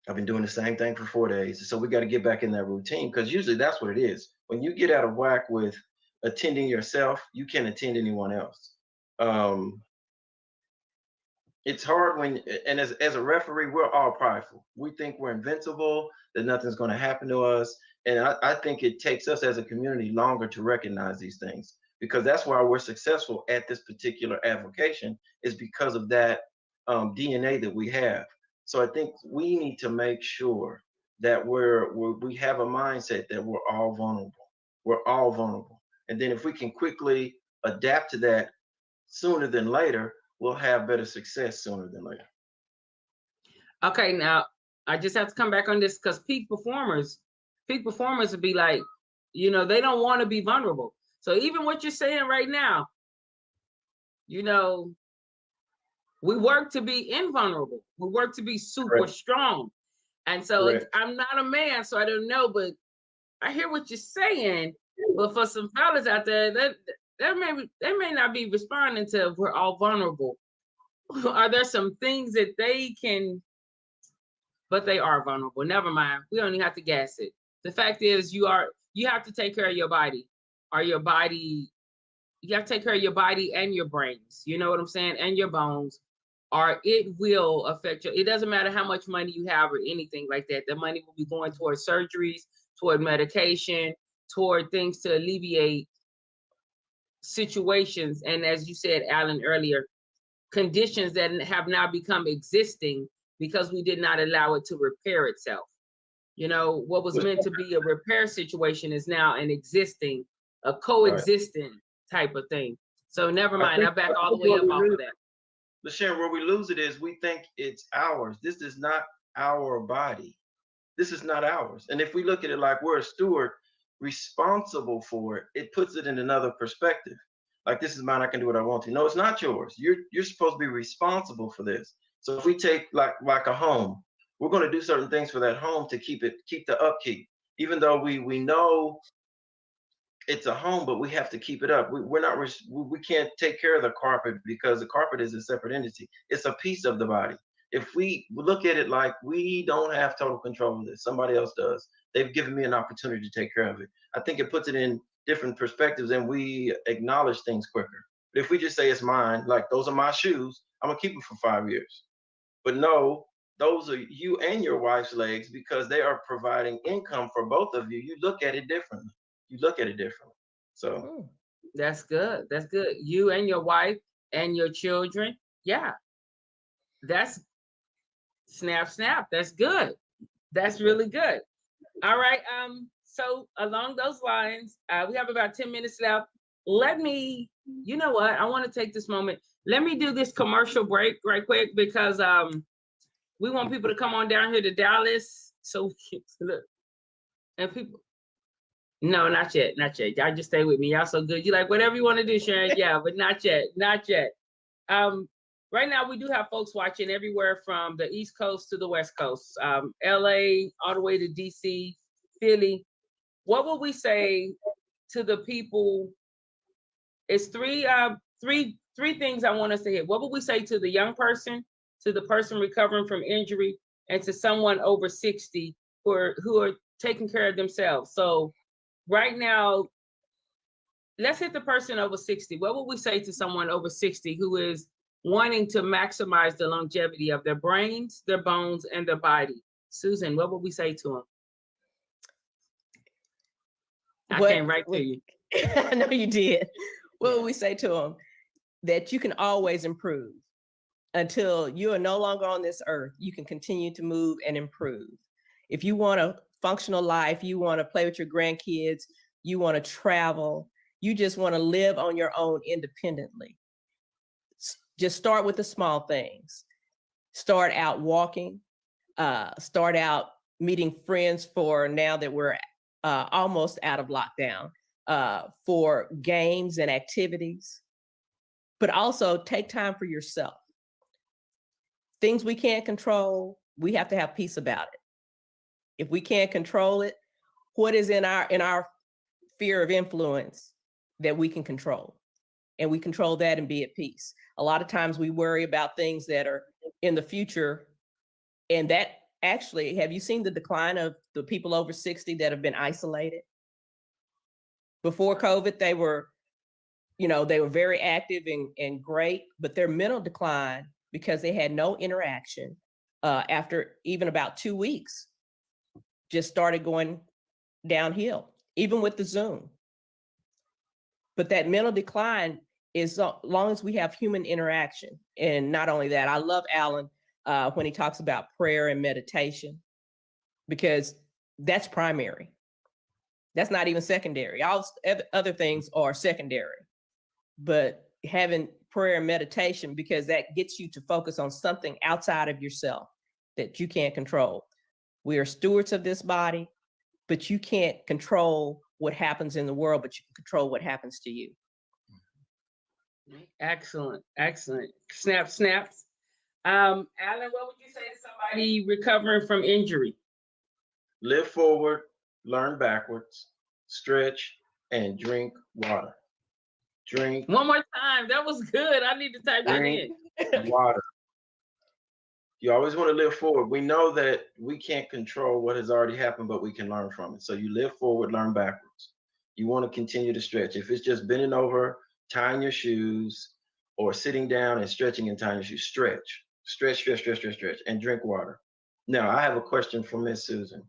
I've been doing the same thing for 4 days. So we got to get back in that routine, because usually that's what it is. When you get out of whack with attending yourself, you can't attend anyone else. Um, it's hard when, and as a referee, we're all prideful. We think we're invincible, that nothing's going to happen to us. And I think it takes us as a community longer to recognize these things, because that's why we're successful at this particular avocation, is because of that DNA that we have. So I think we need to make sure that we have a mindset that we're all vulnerable. We're all vulnerable. And then if we can quickly adapt to that sooner than later, we'll have better success sooner than later. Okay, now I just have to come back on this, because peak performers would be like, they don't want to be vulnerable. So even what you're saying right now, we work to be invulnerable. We work to be super strong. And so I'm not a man, so I don't know, but I hear what you're saying. But for some fellas out there, they may not be responding to we're all vulnerable. Are there some things that they can, but they are vulnerable? Never mind. We don't even have to gas it. The fact is, you have to take care of your body. You have to take care of your body and your brains. You know what I'm saying? And your bones. Or it will affect you. It doesn't matter how much money you have or anything like that. The money will be going toward surgeries, toward medication, toward things to alleviate situations. And as you said, Allyn, earlier, conditions that have now become existing because we did not allow it to repair itself. What was meant to be a repair situation is now a coexisting type of thing. So never mind, I back all the way up off of that. LaSharon, where we lose it is we think it's ours. This is not our body. This is not ours. And if we look at it like we're a steward responsible for it, it puts it in another perspective. Like, this is mine, I can do what I want to. No, it's not yours. You're supposed to be responsible for this. So if we take like a home, we're going to do certain things for that home to keep the upkeep. Even though we know it's a home, but we have to keep it up. We can't take care of the carpet because the carpet is a separate entity. It's a piece of the body. If we look at it like we don't have total control of this, somebody else does. They've given me an opportunity to take care of it. I think it puts it in different perspectives, and we acknowledge things quicker. But if we just say it's mine, like those are my shoes, I'm gonna keep them for 5 years. But no, those are you and your wife's legs, because they are providing income for both of you. You look at it differently. So that's good. That's good. You and your wife and your children. Yeah. That's snap. That's good. That's really good. All right. So along those lines, we have about 10 minutes left. Let me, you know what? I want to take this moment. Let me do this commercial break right quick, because we want people to come on down here to Dallas. So look, and people. No, not yet. Y'all just stay with me. Y'all so good. You like whatever you want to do, Sharon. Yeah, but not yet. Right now we do have folks watching everywhere from the East Coast to the West Coast, LA, all the way to DC, Philly. What would we say to the people? It's three things I want us to hit. What would we say to the young person, to the person recovering from injury, and to someone over 60 who are taking care of themselves? So right now, let's hit the person over 60. What would we say to someone over 60 who is wanting to maximize the longevity of their brains, their bones, and their body? Susan, what would we say to them? I came right to you. I know you did. What would we say to them? That you can always improve. Until you are no longer on this earth, you can continue to move and improve. If you want to functional life. You want to play with your grandkids. You want to travel. You just want to live on your own independently. Just start with the small things. Start out walking. Start out meeting friends for now that we're almost out of lockdown, for games and activities. But also take time for yourself. Things we can't control, we have to have peace about it. If we can't control it, what is in our sphere of influence that we can control? And we control that and be at peace. A lot of times we worry about things that are in the future. And that actually, have you seen the decline of the people over 60 that have been isolated? Before COVID, they were very active and great, but their mental decline, because they had no interaction after even about 2 weeks, just started going downhill, even with the Zoom. But that mental decline is as long as we have human interaction. And not only that, I love Allyn when he talks about prayer and meditation, because that's primary. That's not even secondary. All other things are secondary. But having prayer and meditation, because that gets you to focus on something outside of yourself that you can't control. We are stewards of this body, but you can't control what happens in the world, but you can control what happens to you. Excellent, excellent. Snaps. Allyn, what would you say to somebody recovering from injury? Live forward, learn backwards, stretch, and drink water. Drink. One more time. That was good. I need to type that in. Water. You always want to live forward. We know that we can't control what has already happened, but we can learn from it. So you live forward, learn backwards. You want to continue to stretch. If it's just bending over, tying your shoes, or sitting down and stretching and tying your shoes, stretch, and drink water. Now, I have a question for Miss Susan.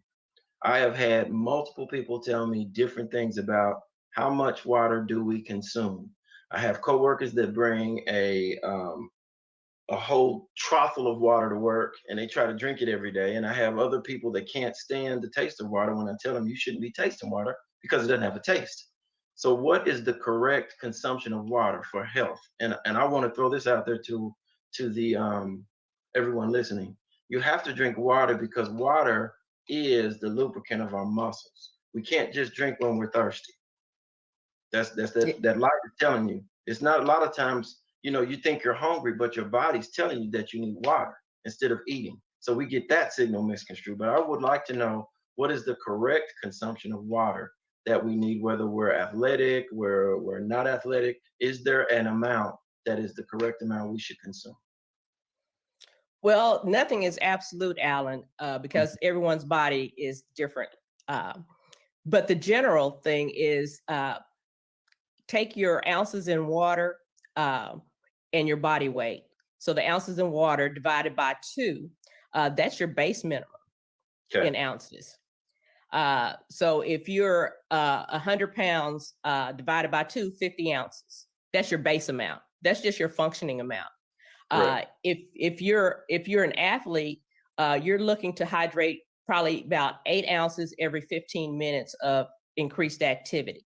I have had multiple people tell me different things about how much water do we consume. I have coworkers that bring a whole trough full of water to work and they try to drink it every day. And I have other people that can't stand the taste of water when I tell them you shouldn't be tasting water because it doesn't have a taste. So what is the correct consumption of water for health? And I want to throw this out there to the everyone listening. You have to drink water because water is the lubricant of our muscles. We can't just drink when we're thirsty. That light is telling you. It's not a lot of times, you think you're hungry, but your body's telling you that you need water instead of eating. So we get that signal misconstrued. But I would like to know, what is the correct consumption of water that we need, whether we're athletic, we're not athletic? Is there an amount that is the correct amount we should consume? Well, nothing is absolute, Allyn, because everyone's body is different. But the general thing is take your ounces in water and your body weight. So the ounces in water divided by 2, that's your base minimum in ounces. So if you're 100 pounds divided by 2, 50 ounces, that's your base amount. That's just your functioning amount. Right. If you're an athlete, you're looking to hydrate probably about 8 ounces every 15 minutes of increased activity.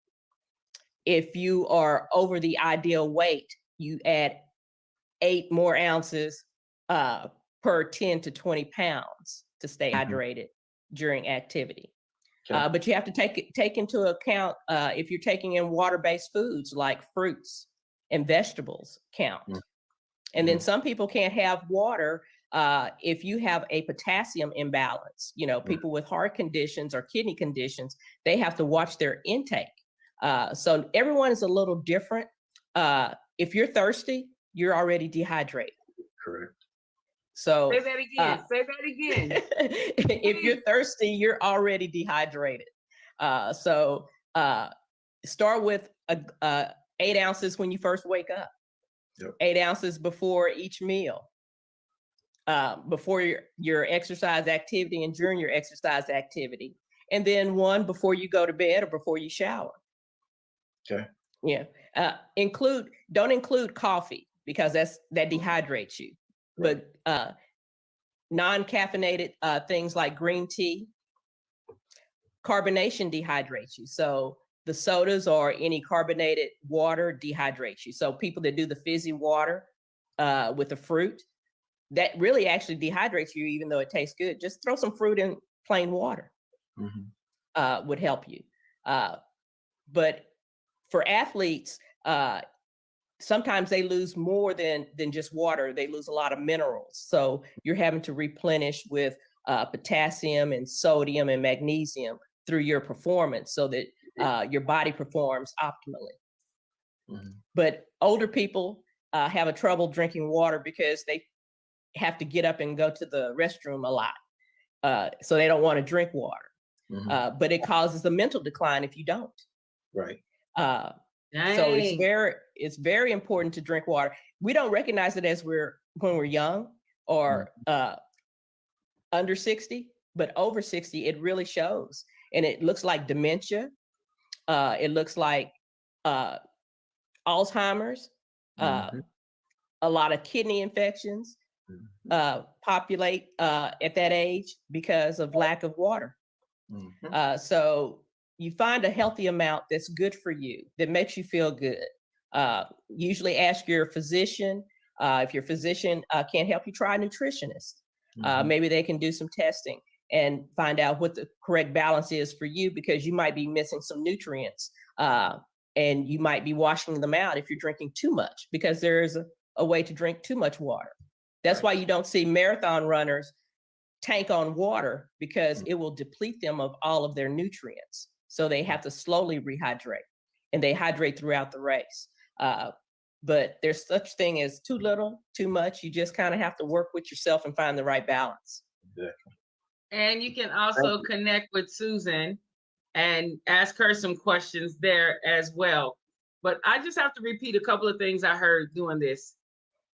If you are over the ideal weight, you add 8 more ounces per 10 to 20 pounds to stay hydrated during activity. But you have to take into account if you're taking in water-based foods like fruits and vegetables count. And then some people can't have water if you have a potassium imbalance. People with heart conditions or kidney conditions, they have to watch their intake. So everyone is a little different. If you're thirsty, you're already dehydrated. Correct. So say that again. Say that again. If you're thirsty, you're already dehydrated. So start with 8 ounces when you first wake up. Yep. 8 ounces before each meal, before your exercise activity and during your exercise activity, and then 1 before you go to bed or before you shower. Okay. Yeah. Don't include coffee because that dehydrates you. Right. But non-caffeinated things like green tea, carbonation dehydrates you. So the sodas or any carbonated water dehydrates you. So people that do the fizzy water with the fruit, that really actually dehydrates you, even though it tastes good. Just throw some fruit in plain water. Would help you. But for athletes, sometimes they lose more than just water. They lose a lot of minerals. So you're having to replenish with potassium and sodium and magnesium through your performance so that your body performs optimally. But older people have a trouble drinking water because they have to get up and go to the restroom a lot. So they don't want to drink water. But it causes a mental decline if you don't. Right. So it's very important to drink water. We don't recognize it as when we're young or under 60, but over 60, it really shows. And it looks like dementia. It looks like Alzheimer's, a lot of kidney infections populate at that age because of lack of water. So you find a healthy amount that's good for you, that makes you feel good. Usually ask your physician. If your physician can't help you, try a nutritionist. Maybe they can do some testing and find out what the correct balance is for you, because you might be missing some nutrients and you might be washing them out if you're drinking too much, because there's a way to drink too much water. That's why you don't see marathon runners tank on water, because it will deplete them of all of their nutrients. So they have to slowly rehydrate, and they hydrate throughout the race. But there's such thing as too little, too much. You just kind of have to work with yourself and find the right balance. Exactly. And you can also connect with Susan and ask her some questions there as well. But I just have to repeat a couple of things I heard doing this.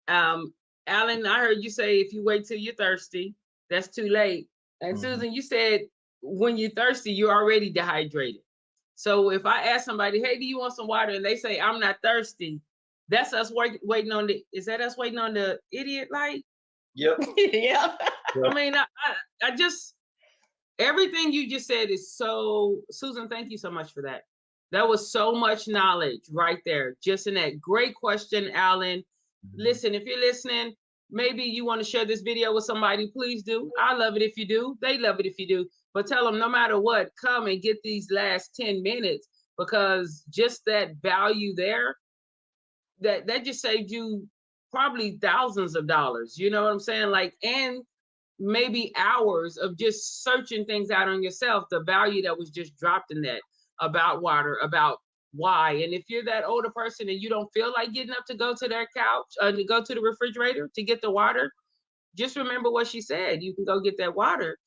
Allyn, I heard you say if you wait till you're thirsty, that's too late. And Susan, you said when you're thirsty, you're already dehydrated. So if I ask somebody, hey, do you want some water? And they say, I'm not thirsty. That's us waiting on is that us waiting on the idiot light? Yep. Yeah. I mean, I just, everything you just said is so, Susan, thank you so much for that. That was so much knowledge right there. Just in that. Great question, Allyn. Listen, if you're listening, maybe you want to share this video with somebody, please do. I love it if you do. They love it if you do. But tell them no matter what, come and get these last 10 minutes, because just that value there, that just saved you probably thousands of dollars. You know what I'm saying? Like, and maybe hours of just searching things out on yourself, the value that was just dropped in that about water, about why. And if you're that older person and you don't feel like getting up to go to their couch, to go to the refrigerator to get the water, just remember what she said. You can go get that water,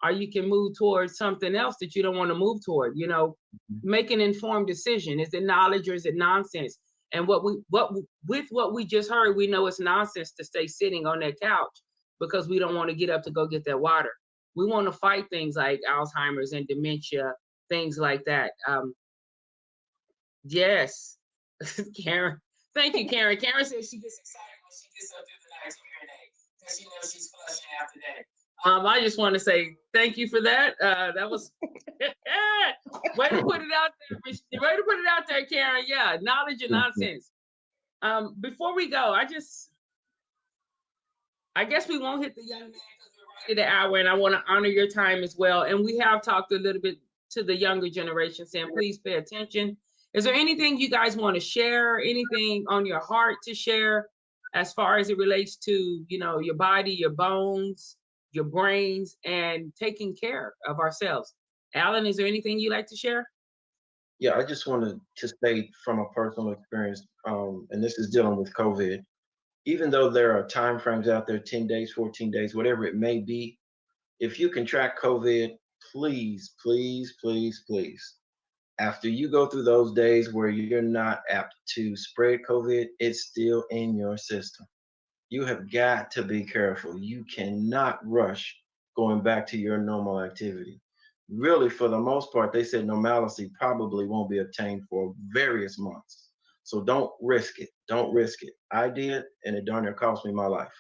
or you can move towards something else that you don't want to move toward. You know, make an informed decision. Is it knowledge or is it nonsense? And with what we just heard, we know it's nonsense to stay sitting on that couch because we don't want to get up to go get that water. We want to fight things like Alzheimer's and dementia, things like that. Yes, Karen. Thank you, Karen. Karen says she gets excited when she gets up through the night to urinate because she knows she's flushing after that. I just want to say thank you for that. That was way to put it out there. Way to put it out there, Karen. Yeah, knowledge and nonsense. Before we go, I guess we won't hit the young man because we're right at the hour, and I want to honor your time as well. And we have talked a little bit to the younger generation, saying please pay attention. Is there anything you guys want to share? Anything on your heart to share as far as it relates to, you know, your body, your bones, your brains, and taking care of ourselves? Allyn, is there anything you'd like to share? Yeah, I just wanted to state from a personal experience, and this is dealing with COVID. Even though there are time frames out there, 10 days, 14 days, whatever it may be, if you can track COVID, please, please, please, please. After you go through those days where you're not apt to spread COVID, it's still in your system. You have got to be careful. You cannot rush going back to your normal activity. Really, for the most part, they said normalcy probably won't be obtained for various months. So don't risk it. Don't risk it. I did, and it darn near cost me my life.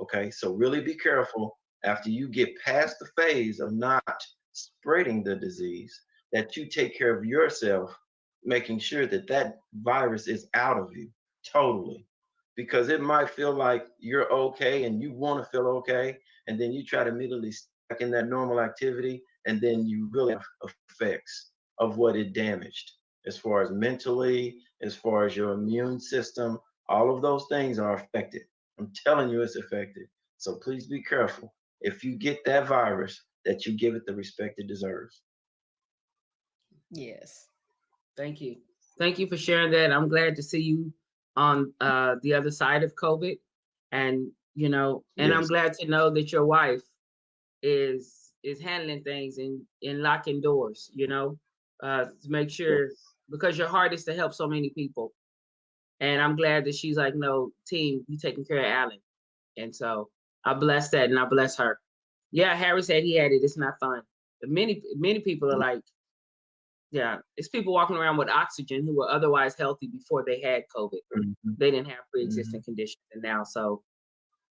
Okay, so really be careful after you get past the phase of not spreading the disease, that you take care of yourself, making sure that that virus is out of you totally. Because it might feel like you're okay and you want to feel okay, and then you try to immediately back in that normal activity, and then you really have effects of what it damaged, as far as mentally, as far as your immune system. All of those things are affected. I'm telling you, it's affected. So please be careful. If you get that virus, that you give it the respect it deserves. Yes. Thank you. Thank you for sharing that. I'm glad to see you on the other side of COVID. And, you know, and I'm Yes. glad to know that your wife is handling things and locking doors, you know, to make sure, Yes. because your heart is to help so many people. And I'm glad that she's like, no, team, you taking care of Allyn. And so I bless that and I bless her. Yeah, Harry said he had it. It's not fun. But many people are like, yeah, it's people walking around with oxygen who were otherwise healthy before they had COVID. Mhm. They didn't have pre-existing conditions, and now so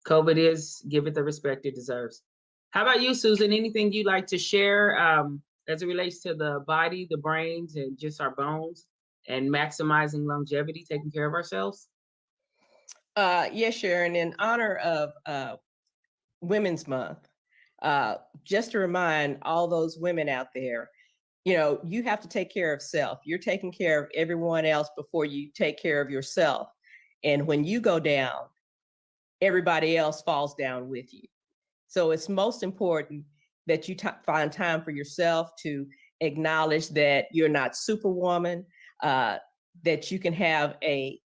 COVID is, give it the respect it deserves. How about you, Susan? Anything you'd like to share as it relates to the body, the brains, and just our bones, and maximizing longevity, taking care of ourselves? Yes, Sharon, in honor of Women's Month, just to remind all those women out there, you know, you have to take care of self. You're taking care of everyone else before you take care of yourself. And when you go down, everybody else falls down with you. So it's most important that you find time for yourself to acknowledge that you're not Superwoman, that you can have a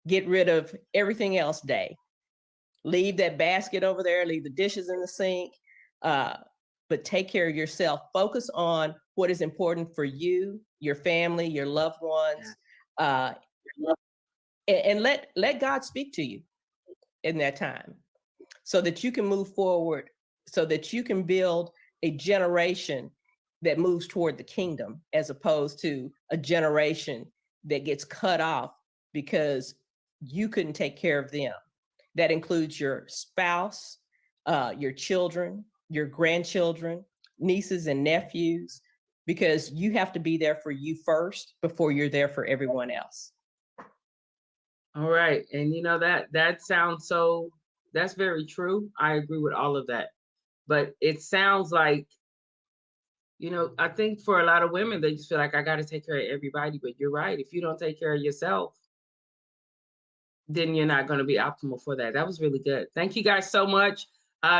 get rid of everything else day. Leave that basket over there, leave the dishes in the sink, but take care of yourself. Focus on what is important for you, your family, your loved ones, and let God speak to you in that time so that you can move forward, so that you can build a generation that moves toward the kingdom, as opposed to a generation that gets cut off because you couldn't take care of them. That includes your spouse, your children, your grandchildren, nieces and nephews, because you have to be there for you first before you're there for everyone else. All right. And you know, that sounds so, that's very true. I agree with all of that. But it sounds like, you know, I think for a lot of women, they just feel like I got to take care of everybody. But you're right. If you don't take care of yourself, then you're not going to be optimal for that. That was really good. Thank you guys so much.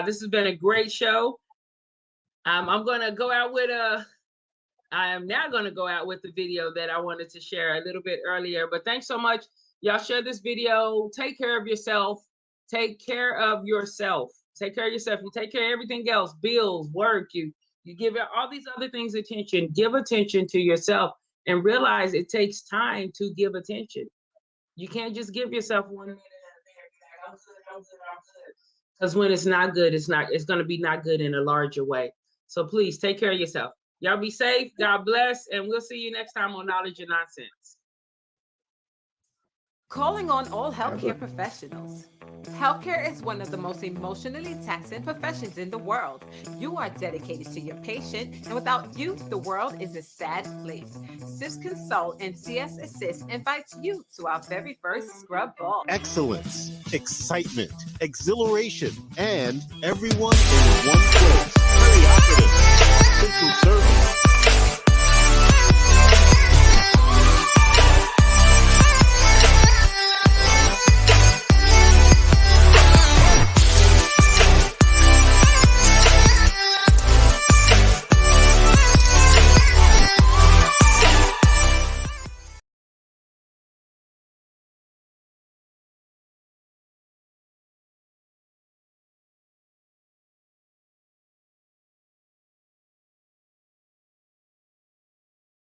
This has been a great show. I'm going to go out with I am now going to go out with the video that I wanted to share a little bit earlier. But thanks so much. Y'all share this video. Take care of yourself. Take care of yourself. Take care of yourself. You take care of everything else, bills, work. You give all these other things attention. Give attention to yourself and realize it takes time to give attention. You can't just give yourself 1 minute and I'm good. Because when it's not good, it's going to be not good in a larger way. So please take care of yourself. Y'all be safe. God bless. And we'll see you next time on Knowledge and Nonsense. Calling on all healthcare professionals. Healthcare is one of the most emotionally taxing professions in the world. You are dedicated to your patient, and without you, the world is a sad place. CIS Consult and CS Assist invites you to our very first Scrub Ball. Excellence, excitement, exhilaration, and everyone in one place. Perioperative, simple service,